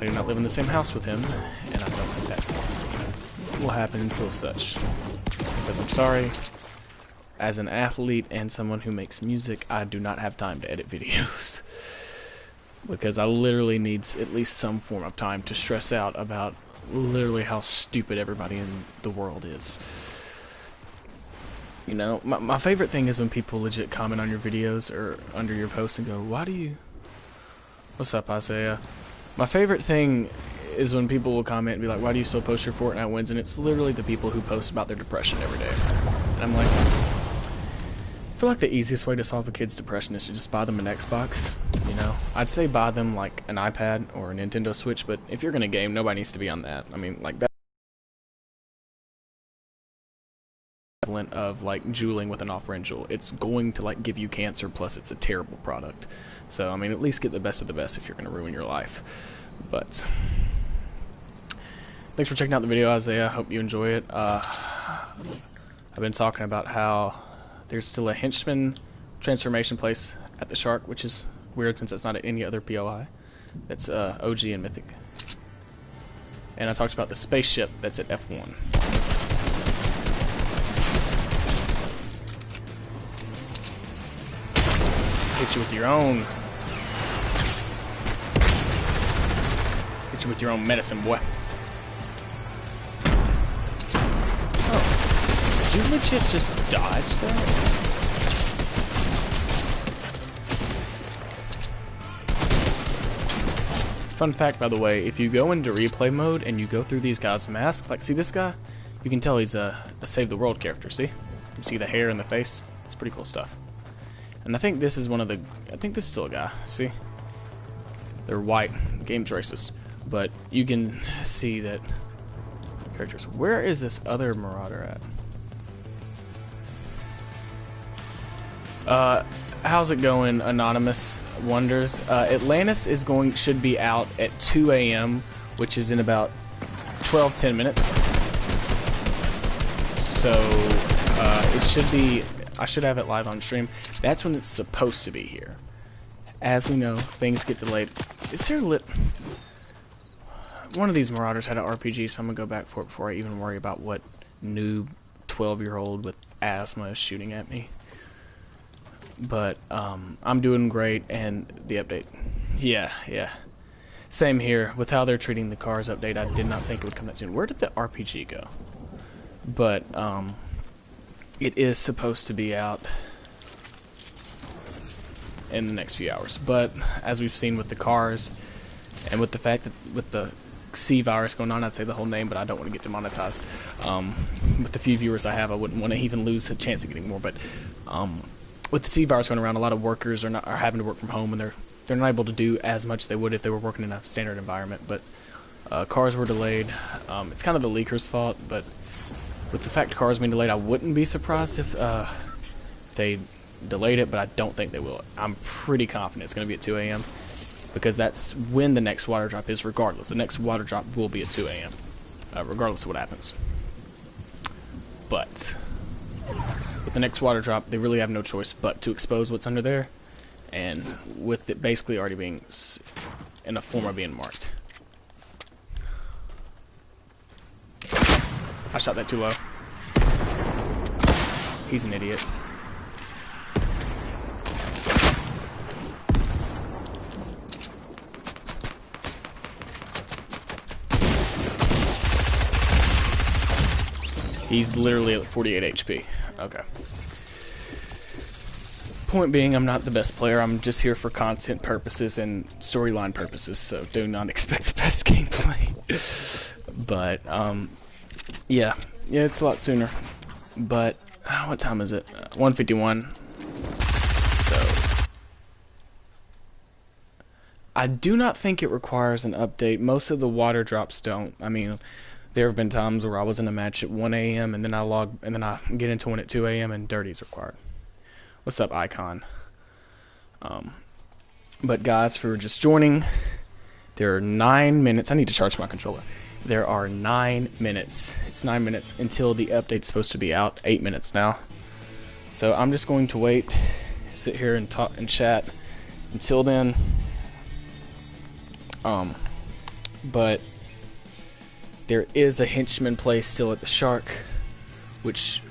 I do not live in the same house with him, and I don't think that will happen until such. Because I'm sorry, as an athlete and someone who makes music, I do not have time to edit videos. Because I literally need at least some form of time to stress out about literally how stupid everybody in the world is. You know, my favorite thing is when people legit comment on your videos or under your posts and go, why do you... What's up, Isaiah? My favorite thing is when people will comment and be like, why do you still post your Fortnite wins? And it's literally the people who post about their depression every day. And I'm like, I feel like the easiest way to solve a kid's depression is to just buy them an Xbox. You know, I'd say buy them like an iPad or a Nintendo Switch, but if you're gonna game, nobody needs to be on that. I mean, like that equivalent of like juuling with an off-brand jewel. It's going to like give you cancer, plus it's a terrible product. So I mean, at least get the best of the best if you're gonna ruin your life. But thanks for checking out the video, Isaiah. I hope you enjoy it. I've been talking about how there's still a henchman transformation place at the Shark, which is weird since it's not at any other POI. That's OG and Mythic. And I talked about the spaceship that's at F1. Hit you with your own. Hit you with your own medicine, boy. Oh, did you legit just dodge that? Fun fact, by the way, if you go into replay mode and you go through these guys' masks, like, see this guy? You can tell he's a Save the World character, see? You see the hair and the face? It's pretty cool stuff. And I think this is one of the... I think this is still a guy, see? They're white. The game's racist. But you can see that... characters. Where is this other Marauder at? How's it going, Anonymous Wonders? Atlantis is should be out at 2 a.m., which is in about 10 minutes. So, it should be... I should have it live on stream. That's when it's supposed to be here. As we know, things get delayed. Is there one of these Marauders had an RPG, so I'm gonna go back for it before I even worry about what noob 12-year-old with asthma is shooting at me. But I'm doing great, and the update, yeah, same here. With how they're treating the cars update, I did not think it would come that soon. Where did the RPG go? But it is supposed to be out in the next few hours. But as we've seen with the cars, and with the fact that with the C virus going on, I'd say the whole name, but I don't want to get demonetized. With the few viewers I have, I wouldn't want to even lose a chance of getting more. But with the C virus going around, a lot of workers are having to work from home, and they're not able to do as much as they would if they were working in a standard environment. But cars were delayed. It's kind of the leakers' fault, but with the fact cars being delayed, I wouldn't be surprised if they delayed it, but I don't think they will. I'm pretty confident it's going to be at 2 a.m. because that's when the next water drop is, regardless. The next water drop will be at 2 a.m. Regardless of what happens. But with the next water drop, they really have no choice but to expose what's under there, and with it basically already being in a form of being marked. I shot that too low. He's an idiot. He's literally at 48 HP. Okay. Point being, I'm not the best player. I'm just here for content purposes and storyline purposes, so do not expect the best gameplay. But, yeah, it's a lot sooner. But, what time is it? 1:51. So, I do not think it requires an update. Most of the water drops don't. I mean, there have been times where I was in a match at 1 a.m. and then I get into one at 2 a.m. and dirty's required. What's up, Icon? But guys, for just joining, there are 9 minutes. I need to charge my controller. There are 9 minutes. It's 9 minutes until the update's supposed to be out. 8 minutes now. So I'm just going to wait, sit here and talk and chat until then. But there is a henchman place still at the Shark, which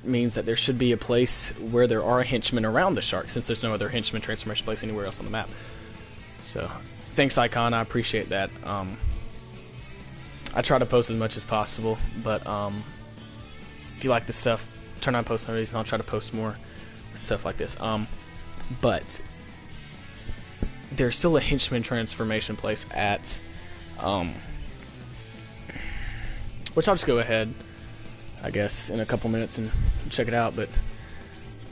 means that there should be a place where there are henchmen around the Shark, since there's no other henchman transformation place anywhere else on the map. So, thanks, Icon. I appreciate that. I try to post as much as possible, but if you like this stuff, turn on post notifications, and I'll try to post more stuff like this. But there's still a henchman transformation place at, which I'll just go ahead, I guess, in a couple minutes and check it out. But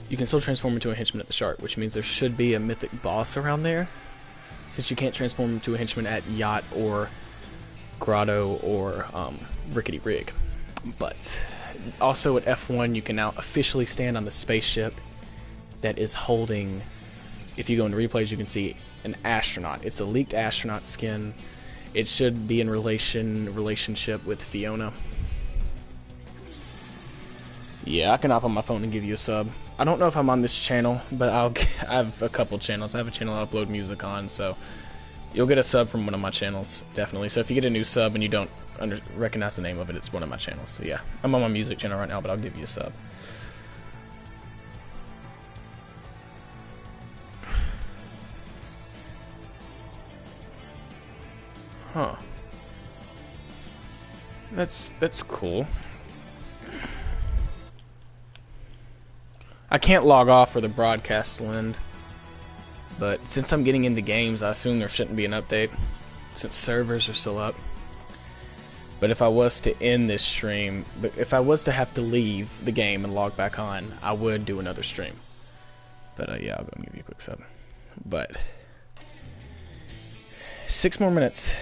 you can still transform into a henchman at the Shark, which means there should be a mythic boss around there, since you can't transform into a henchman at Yacht or Grotto or Rickety Rig. But also at F1 you can now officially stand on the spaceship that is holding, if you go into replays you can see an astronaut. It's a leaked astronaut skin. It should be in relationship with Fiona. Yeah, I can hop on my phone and give you a sub. I don't know if I'm on this channel, but I have a couple channels. I have a channel I upload music on, so you'll get a sub from one of my channels, definitely. So if you get a new sub and you don't recognize the name of it, it's one of my channels. So yeah, I'm on my music channel right now, but I'll give you a sub. Huh. That's cool. I can't log off or the broadcast will end. But since I'm getting into games, I assume there shouldn't be an update, since servers are still up. But if I was to end this stream, if I was to have to leave the game and log back on, I would do another stream. But yeah, I'll go and give you a quick sub. But 6 more minutes.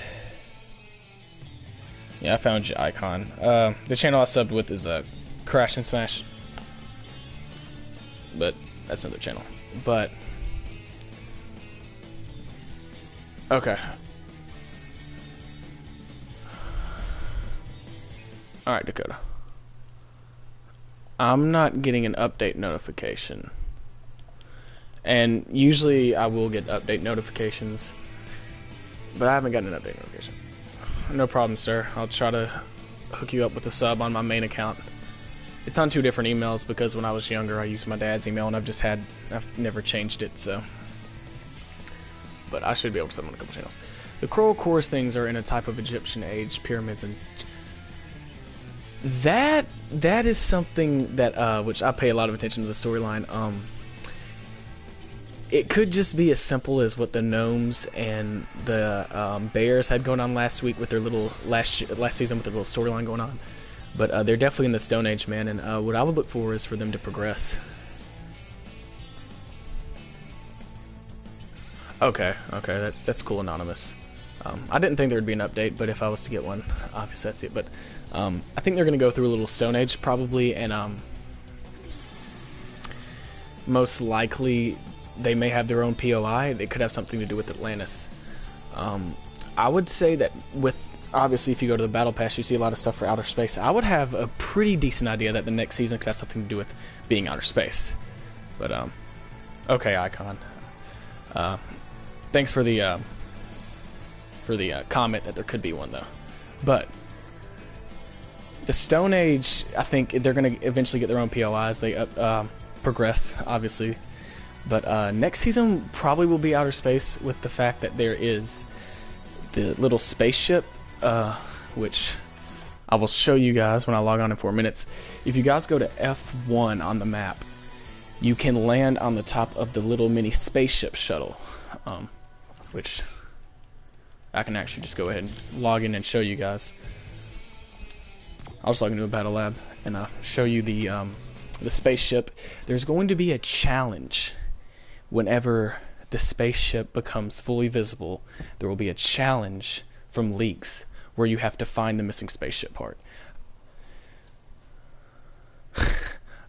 Yeah, I found your Icon. The channel I subbed with is Crash and Smash. But that's another channel. But okay. Alright, Dakota. I'm not getting an update notification. And usually I will get update notifications, but I haven't gotten an update notification. No problem, sir. I'll try to hook you up with a sub on my main account. It's on 2 different emails because when I was younger I used my dad's email and I've never changed it, so. But I should be able to sub on a couple channels. The coral cores things are in a type of Egyptian age pyramids, and that is something that which I pay a lot of attention to the storyline. It could just be as simple as what the gnomes and the bears had going on last week with their little last season with their little storyline going on. But they're definitely in the Stone Age, man, and what I would look for is for them to progress. Okay, that's cool, Anonymous. I didn't think there would be an update, but if I was to get one, obviously that's it. But I think they're going to go through a little Stone Age, probably, and most likely they may have their own POI. They could have something to do with Atlantis. I would say that with, obviously, if you go to the Battle Pass, you see a lot of stuff for outer space. I would have a pretty decent idea that the next season could have something to do with being outer space. But, okay, Icon. Thanks for the comment that there could be one, though. But the Stone Age, I think they're going to eventually get their own POIs. They progress, obviously. But next season probably will be outer space, with the fact that there is the little spaceship, which I will show you guys when I log on in 4 minutes. If you guys go to F1 on the map, you can land on the top of the little mini spaceship shuttle, which I can actually just go ahead and log in and show you guys. I'll just log into a battle lab and show you the spaceship. There's going to be a challenge whenever the spaceship becomes fully visible. There will be a challenge from leaks where you have to find the missing spaceship part.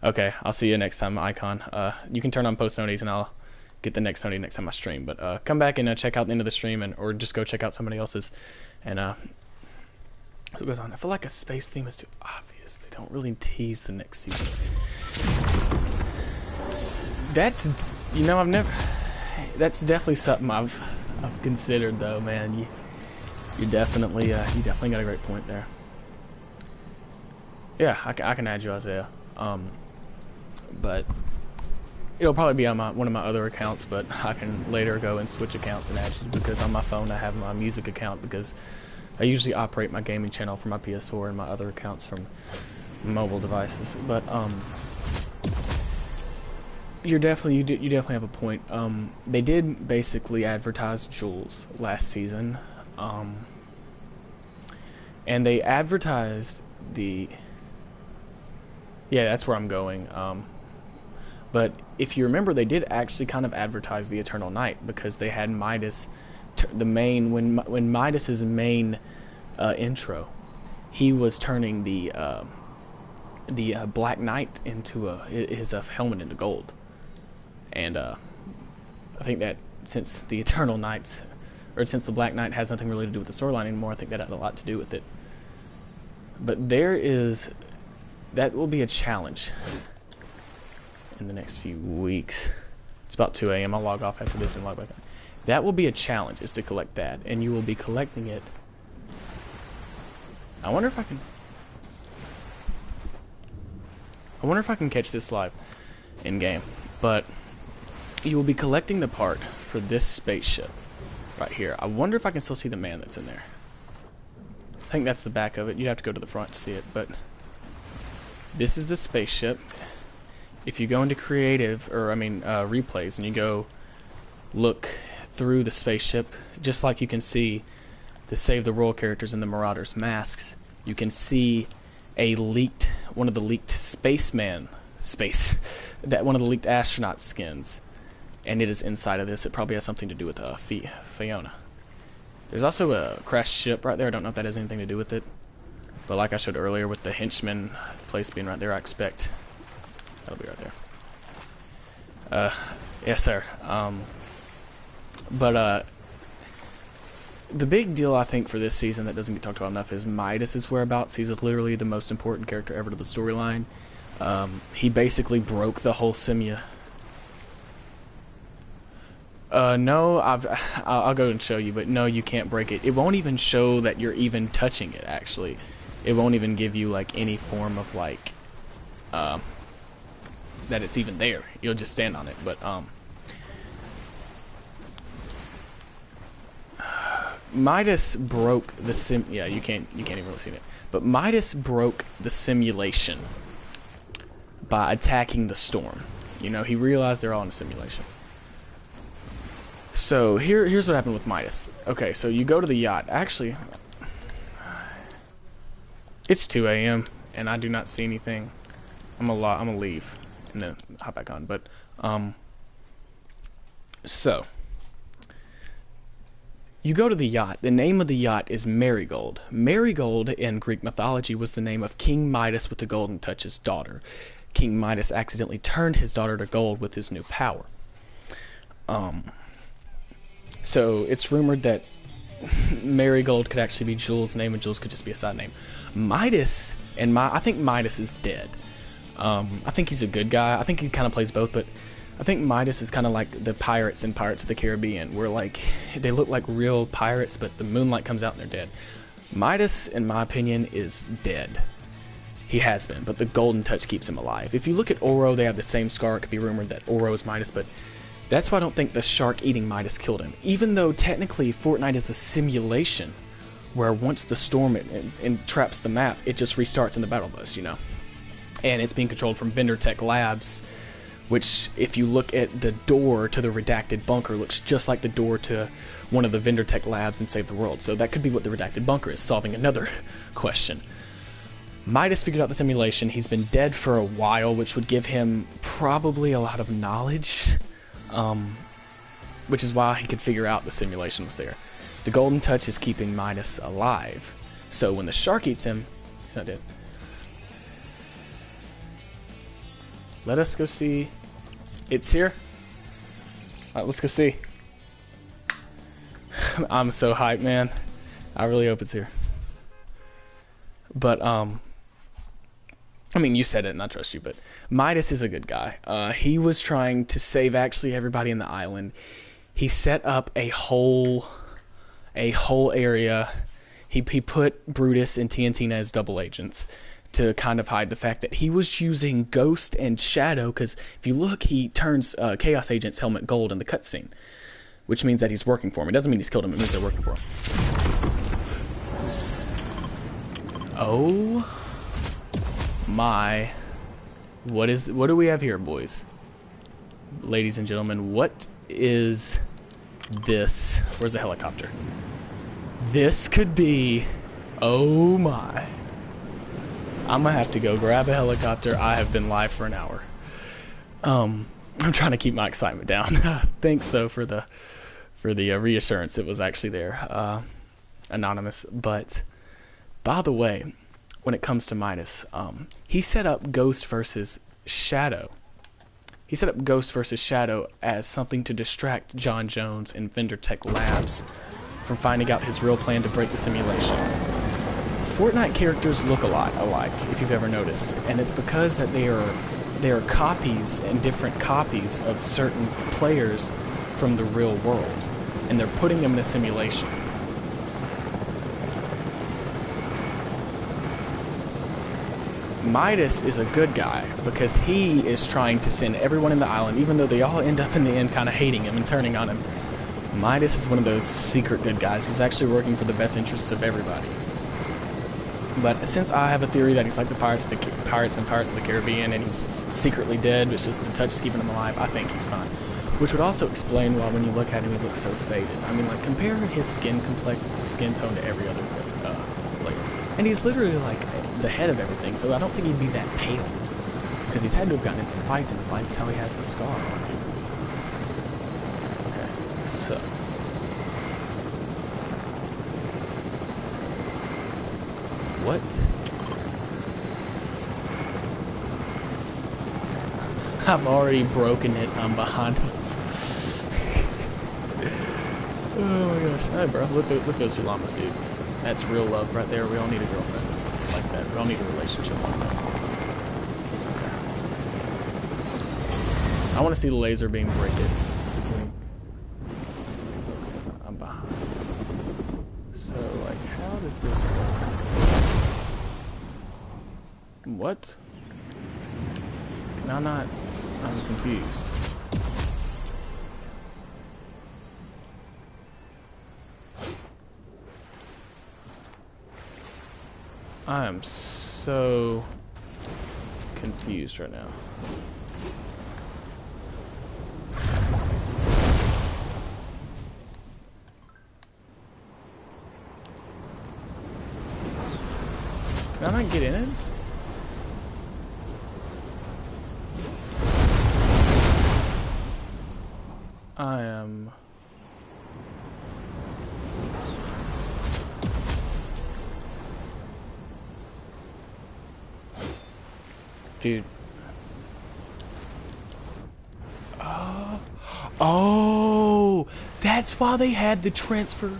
Okay, I'll see you next time, Icon. You can turn on post noties and I'll get the next noti next time I stream. But come back and check out the end of the stream, or just go check out somebody else's. And what goes on? I feel like a space theme is too obvious. They don't really tease the next season. That's, you know, that's definitely something I've considered though, man. You definitely got a great point there. Yeah, I can add you, Isaiah. But it'll probably be on one of my other accounts, but I can later go and switch accounts and add you, because on my phone I have my music account, because I usually operate my gaming channel from my PS4 and my other accounts from mobile devices. But you definitely have a point. They did basically advertise Jules last season, and they advertised the. Yeah, that's where I'm going. But if you remember, they did actually kind of advertise the Eternal Night, because they had Midas, the main when Midas's main intro, he was turning the Black Knight into his helmet into gold, and I think that since the Eternal Knights, or since the Black Knight has nothing really to do with the storyline anymore, I think that had a lot to do with it. But that will be a challenge in the next few weeks. It's about 2 a.m. I'll log off after this and log back on. That will be a challenge, is to collect that, and you will be collecting it. I wonder if I can catch this live in game. But you will be collecting the part for this spaceship right here. I wonder if I can still see the man that's in there. I think that's the back of it. You have to go to the front to see it, but this is the spaceship. If you go into creative, or replays, and you go look through the spaceship, just like you can see the Save the World characters and the Marauders masks, you can see one of the leaked one of the leaked astronaut skins, and it is inside of this. It probably has something to do with Fiona. There's also a crashed ship right there. I don't know if that has anything to do with it, but like I showed earlier with the henchman place being right there, I expect that'll be right there. Yes, sir. But the big deal, I think, for this season that doesn't get talked about enough is Midas's whereabouts. He's literally the most important character ever to the storyline. He basically broke the whole no, I'll go and show you, but no, you can't break it. It won't even show that you're even touching it, actually. It won't even give you, like, any form of, like, that it's even there. You'll just stand on it, but, Midas broke the yeah, you can't even really see it. But Midas broke the simulation by attacking the storm. You know, he realized they're all in a simulation. So here's what happened with Midas. Okay, so you go to the yacht. Actually, it's 2 a.m. and I do not see anything. I'm gonna leave and then hop back on. But so you go to the yacht. The name of the yacht is Marigold. Marigold in Greek mythology was the name of King Midas with the Golden Touch's daughter. King Midas accidentally turned his daughter to gold with his new power. So it's rumored that Marigold could actually be Jules' name, and Jules could just be a side name. Midas, I think Midas is dead. I think he's a good guy. I think he kind of plays both, but I think Midas is kind of like the pirates in Pirates of the Caribbean, where like they look like real pirates, but the moonlight comes out and they're dead. Midas, in my opinion, is dead. He has been, but the Golden Touch keeps him alive. If you look at Oro, they have the same scar. It could be rumored that Oro is Midas, but that's why I don't think the shark eating Midas killed him. Even though technically Fortnite is a simulation where once the storm entraps the map, it just restarts in the battle bus, you know. And it's being controlled from Vendor Tech Labs, which, if you look at the door to the redacted bunker, looks just like the door to one of the vendor tech labs in Save the World. So that could be what the redacted bunker is, solving another question. Midas figured out the simulation. He's been dead for a while, which would give him probably a lot of knowledge, which is why he could figure out the simulation was there. The golden touch is keeping Midas alive, so when the shark eats him, he's not dead. Let us go see. It's here. Alright, let's go see. I'm so hyped, man. I really hope it's here. But, I mean, you said it and I trust you, but Midas is a good guy. He was trying to save actually everybody in the island. He set up a whole area. He put Brutus and TNT as double agents to kind of hide the fact that he was using Ghost and Shadow, because if you look, he turns Chaos Agent's helmet gold in the cutscene, which means that he's working for him. It doesn't mean he's killed him, it means they're working for him. Oh my. What do we have here, boys? Ladies and gentlemen, what is this? Where's the helicopter? This could be... Oh my. I'm gonna have to go grab a helicopter. I have been live for an hour. I'm trying to keep my excitement down. Thanks though for the reassurance. It was actually there, anonymous. But by the way, when it comes to Midas, he set up Ghost versus Shadow. He set up Ghost versus Shadow as something to distract John Jones and Vendor Tech Labs from finding out his real plan to break the simulation. Fortnite characters look a lot alike, if you've ever noticed, and it's because that they are copies and different copies of certain players from the real world, and they're putting them in a simulation. Midas is a good guy because he is trying to send everyone in the island, even though they all end up in the end kind of hating him and turning on him. Midas is one of those secret good guys who's actually working for the best interests of everybody. But since I have a theory that he's like the Pirates and Pirates of the Caribbean, and he's secretly dead, it's just the touch is keeping him alive, I think he's fine. Which would also explain why when you look at him, he looks so faded. I mean, like, compare his skin tone to every other player. And he's literally like the head of everything, so I don't think he'd be that pale. Because he's had to have gotten in some fights in his life. That's how he has the scar on him. Okay, so. What? I've already broken it. I'm behind. Oh my gosh. Hey bro, look those two llamas, dude. That's real love right there. We all need a girlfriend like that. We all need a relationship like that. Okay. I want to see the laser beam break it. I'm behind. So, like, how does this work? What? Can I not? I'm confused. I am so confused right now. Can I not get in it? I am... Dude. Oh, that's why they had the transfer.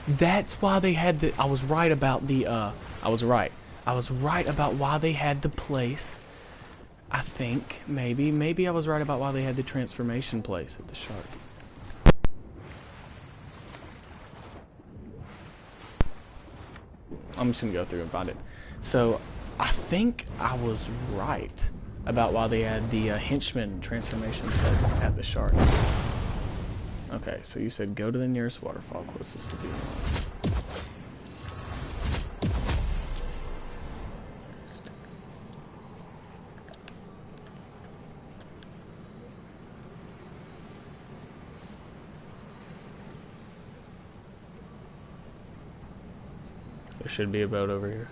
That's why they had the... I was right about the, I was right about why they had the place. I think, maybe I was right about why they had the transformation place at the shark. I'm just gonna go through and find it. So, I think I was right about why they had the henchman transformation place at the shark. Okay, so you said go to the nearest waterfall closest to the There should be a boat over here.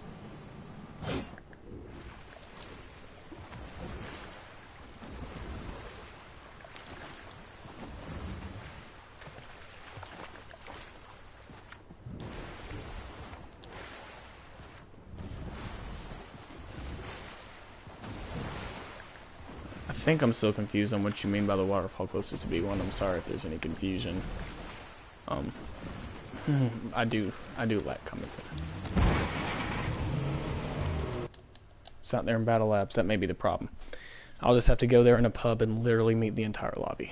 I think I'm still confused on what you mean by the waterfall closest to B1. I'm sorry if there's any confusion. I do lack comments. It's not there in Battle Labs. That may be the problem. I'll just have to go there in a pub and literally meet the entire lobby.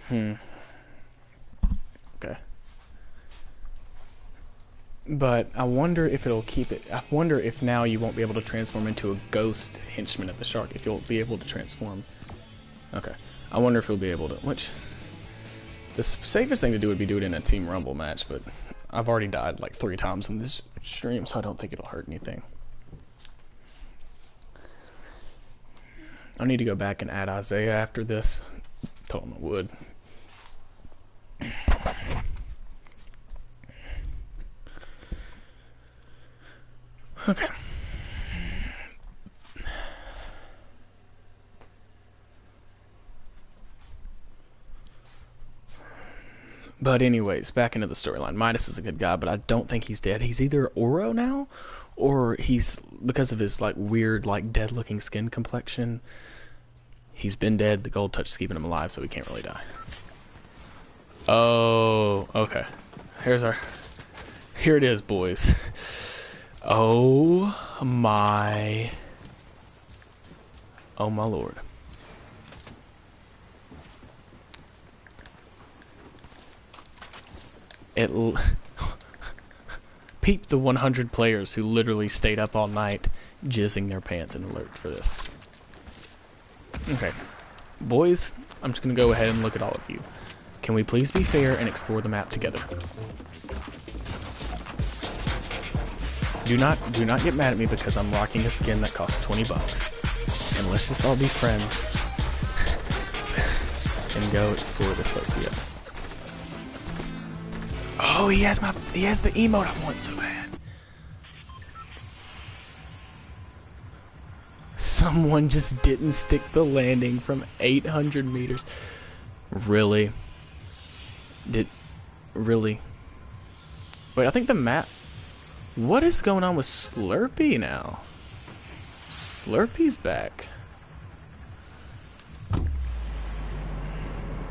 Okay. But I wonder if it'll keep it. I wonder if now you won't be able to transform into a ghost henchman at the shark. If you'll be able to transform. Okay. I wonder if he'll be able to. Which. The safest thing to do would be do it in a Team Rumble match, but I've already died like 3 times in this stream, so I don't think it'll hurt anything. I need to go back and add Isaiah after this. Told him I would. Okay. But anyways, back into the storyline. Midas is a good guy, but I don't think he's dead. He's either Oro now, or he's, because of his like weird, like dead-looking skin complexion, he's been dead. The gold touch is keeping him alive, so he can't really die. Oh, okay. Here it is, boys. Oh my lord. Peep the 100 players who literally stayed up all night jizzing their pants and alert for this. Okay. Boys, I'm just gonna go ahead and look at all of you. Can we please be fair and explore the map together? Do not get mad at me because I'm rocking a skin that costs 20 bucks. And let's just all be friends and go explore this place together. Oh, he has the emote I want so bad. Someone just didn't stick the landing from 800 meters. Really? Really? Wait, I think the map... What is going on with Slurpee now? Slurpee's back.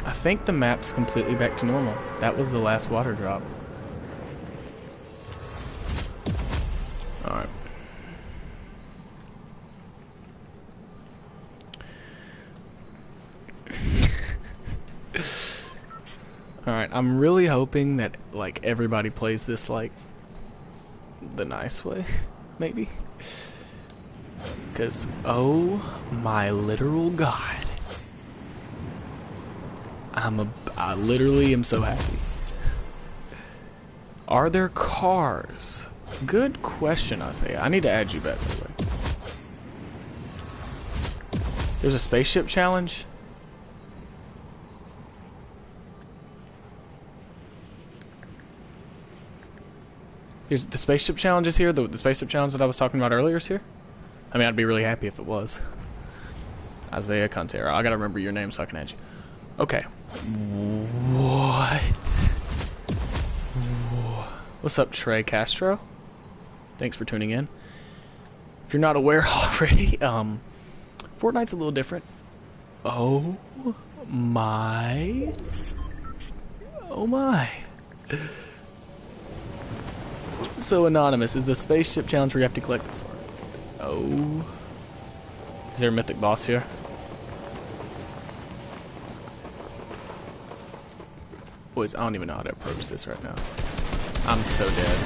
I think the map's completely back to normal. That was the last water drop. Alright. Alright, I'm really hoping that, like, everybody plays this, like, the nice way, maybe. Because, oh my literal god. I literally am so happy. Are there cars? Good question, Isaiah. I need to add you back, by the way. There's a spaceship challenge. Here's the spaceship challenge is here. The spaceship challenge that I was talking about earlier is here. I mean, I'd be really happy if it was. Isaiah Contera. I gotta remember your name so I can add you. Okay. What? What's up, Trey Castro? Thanks for tuning in. If you're not aware already, Fortnite's a little different. Oh my. Oh my. So anonymous, is the spaceship challenge where you have to collect... Oh. Is there a mythic boss here? Boys, I don't even know how to approach this right now. I'm so dead.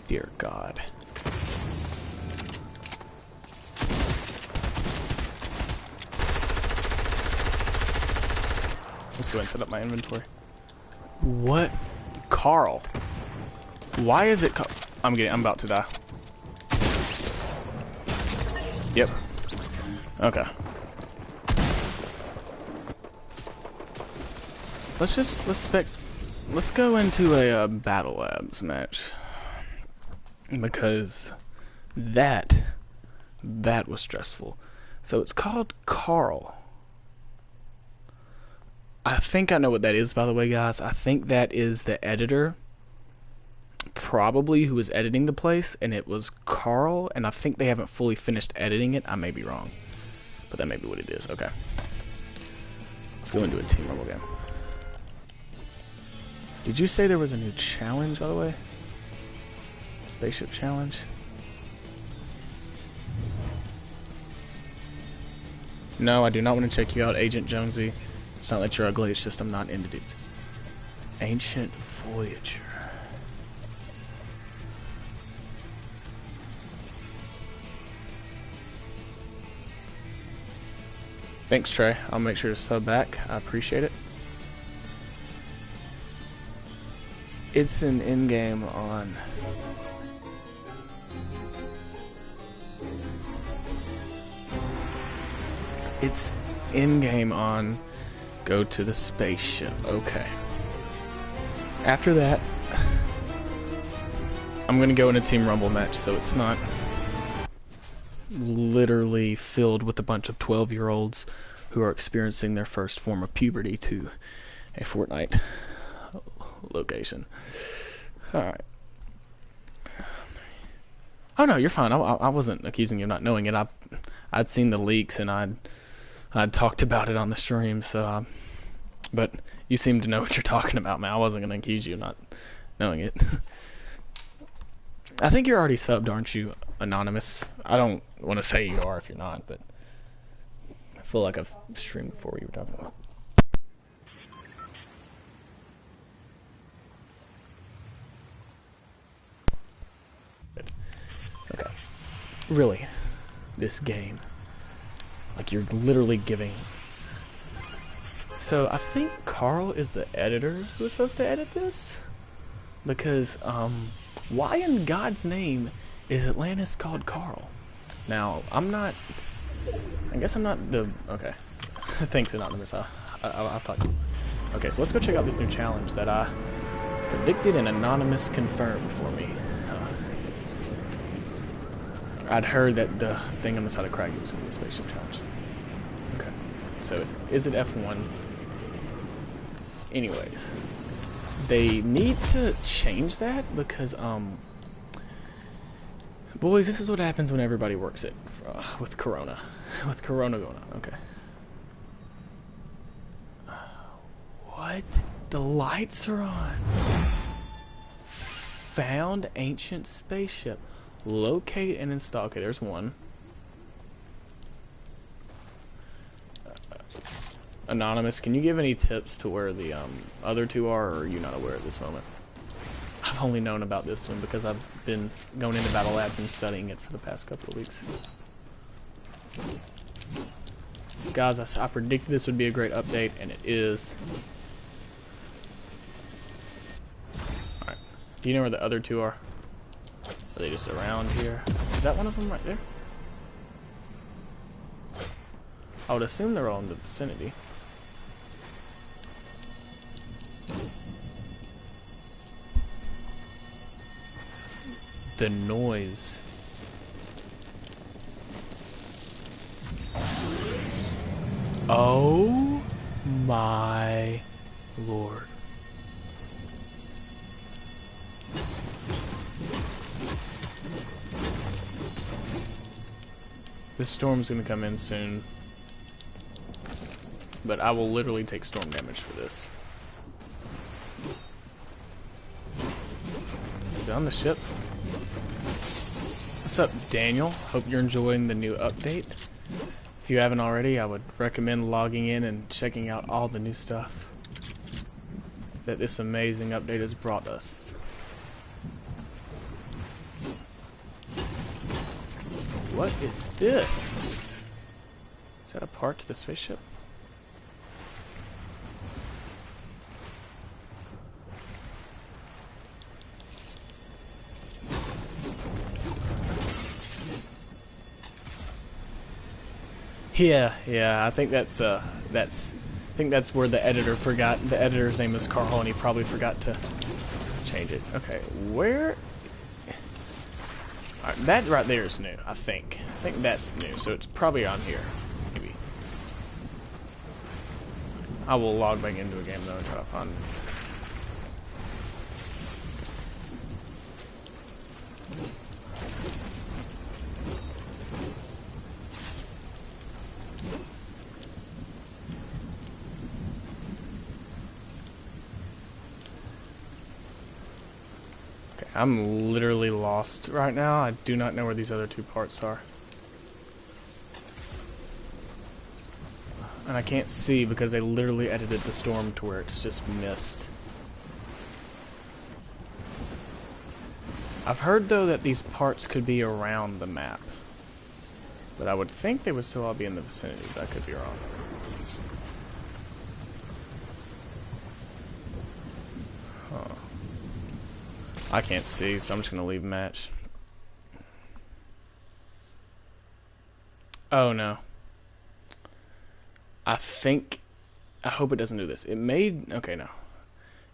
Dear God. go and set up my inventory. What? Carl. Why is it I'm about to die. Yep. Okay. Let's go into a battle labs match, because that was stressful. So it's called Carl. I think I know what that is, by the way, guys. I think that is the editor, probably, who was editing the place, and it was Carl, and I think they haven't fully finished editing it. I may be wrong, but that may be what it is. Okay. Let's go into a team rumble game. Did you say there was a new challenge, by the way? Spaceship challenge? No, I do not want to check you out, Agent Jonesy. It's not that you're ugly, it's just I'm not into dudes. Ancient Voyager. Thanks, Trey. I'll make sure to sub back. I appreciate it. It's an in-game on... It's in-game on... Go to the spaceship. Okay. After that, I'm gonna go in a Team Rumble match, so it's not literally filled with a bunch of 12-year-olds who are experiencing their first form of puberty to a Fortnite location. Alright. Oh no, you're fine. I wasn't accusing you of not knowing it. I'd seen the leaks and I'd talked about it on the stream, so but you seem to know what you're talking about, man. I wasn't gonna accuse you of not knowing it. I think you're already subbed, aren't you, Anonymous? I don't want to say you are if you're not, but I feel like I've streamed before you were talking about. Okay. Really, this game. Like, you're literally giving... So, I think Carl is the editor who was supposed to edit this? Because, why in God's name is Atlantis called Carl? Now, I'm not... I guess I'm not the... Okay. Thanks, Anonymous. I thought... Okay, so let's go check out this new challenge that I predicted and Anonymous confirmed for me. I'd heard that the thing on the side of Craggy was going to be a spaceship challenge. Okay. So, is it F1? Anyways. They need to change that because, boys, this is what happens when everybody works it with Corona. With Corona going on. Okay. What? The lights are on. Found ancient spaceship. Locate and install. Okay, there's one. Anonymous, can you give any tips to where the other two are, or are you not aware at this moment? I've only known about this one because I've been going into Battle Labs and studying it for the past couple of weeks. Guys, I predicted this would be a great update, and it is. Alright. Do you know where the other two are? Are they just around here? Is that one of them right there? I would assume they're all in the vicinity. The noise. Oh my lord. This storm's gonna come in soon, but I will literally take storm damage for this. Is it on the ship? What's up, Daniel? Hope you're enjoying the new update. If you haven't already, I would recommend logging in and checking out all the new stuff that this amazing update has brought us. What is this? Is that a part to the spaceship? Yeah. I think that's where the editor forgot. The editor's name is Carl, and he probably forgot to change it. Okay, where? All right, that right there is new. I think. I think that's new. So it's probably on here. Maybe. I will log back into a game though and try to find it. I'm literally lost right now. I do not know where these other two parts are. And I can't see because they literally edited the storm to where it's just mist. I've heard though that these parts could be around the map. But I would think they would still all be in the vicinity, but I could be wrong. Huh. I can't see, so I'm just gonna leave match. Oh no. I hope it doesn't do this. It made, okay, no.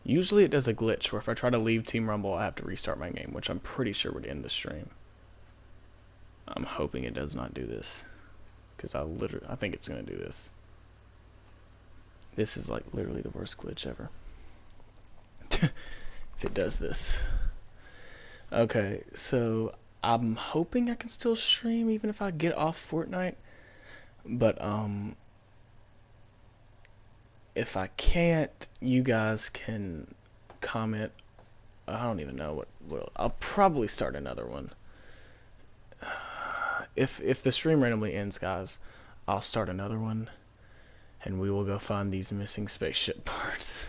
Usually it does a glitch where if I try to leave Team Rumble, I have to restart my game, which I'm pretty sure would end the stream. I'm hoping it does not do this, because I think it's gonna do this. This is like literally the worst glitch ever. If it does this. Okay, so I'm hoping I can still stream even if I get off Fortnite. But if I can't, you guys can comment. I don't even know what I'll probably start another one. If the stream randomly ends, guys, I'll start another one and we will go find these missing spaceship parts.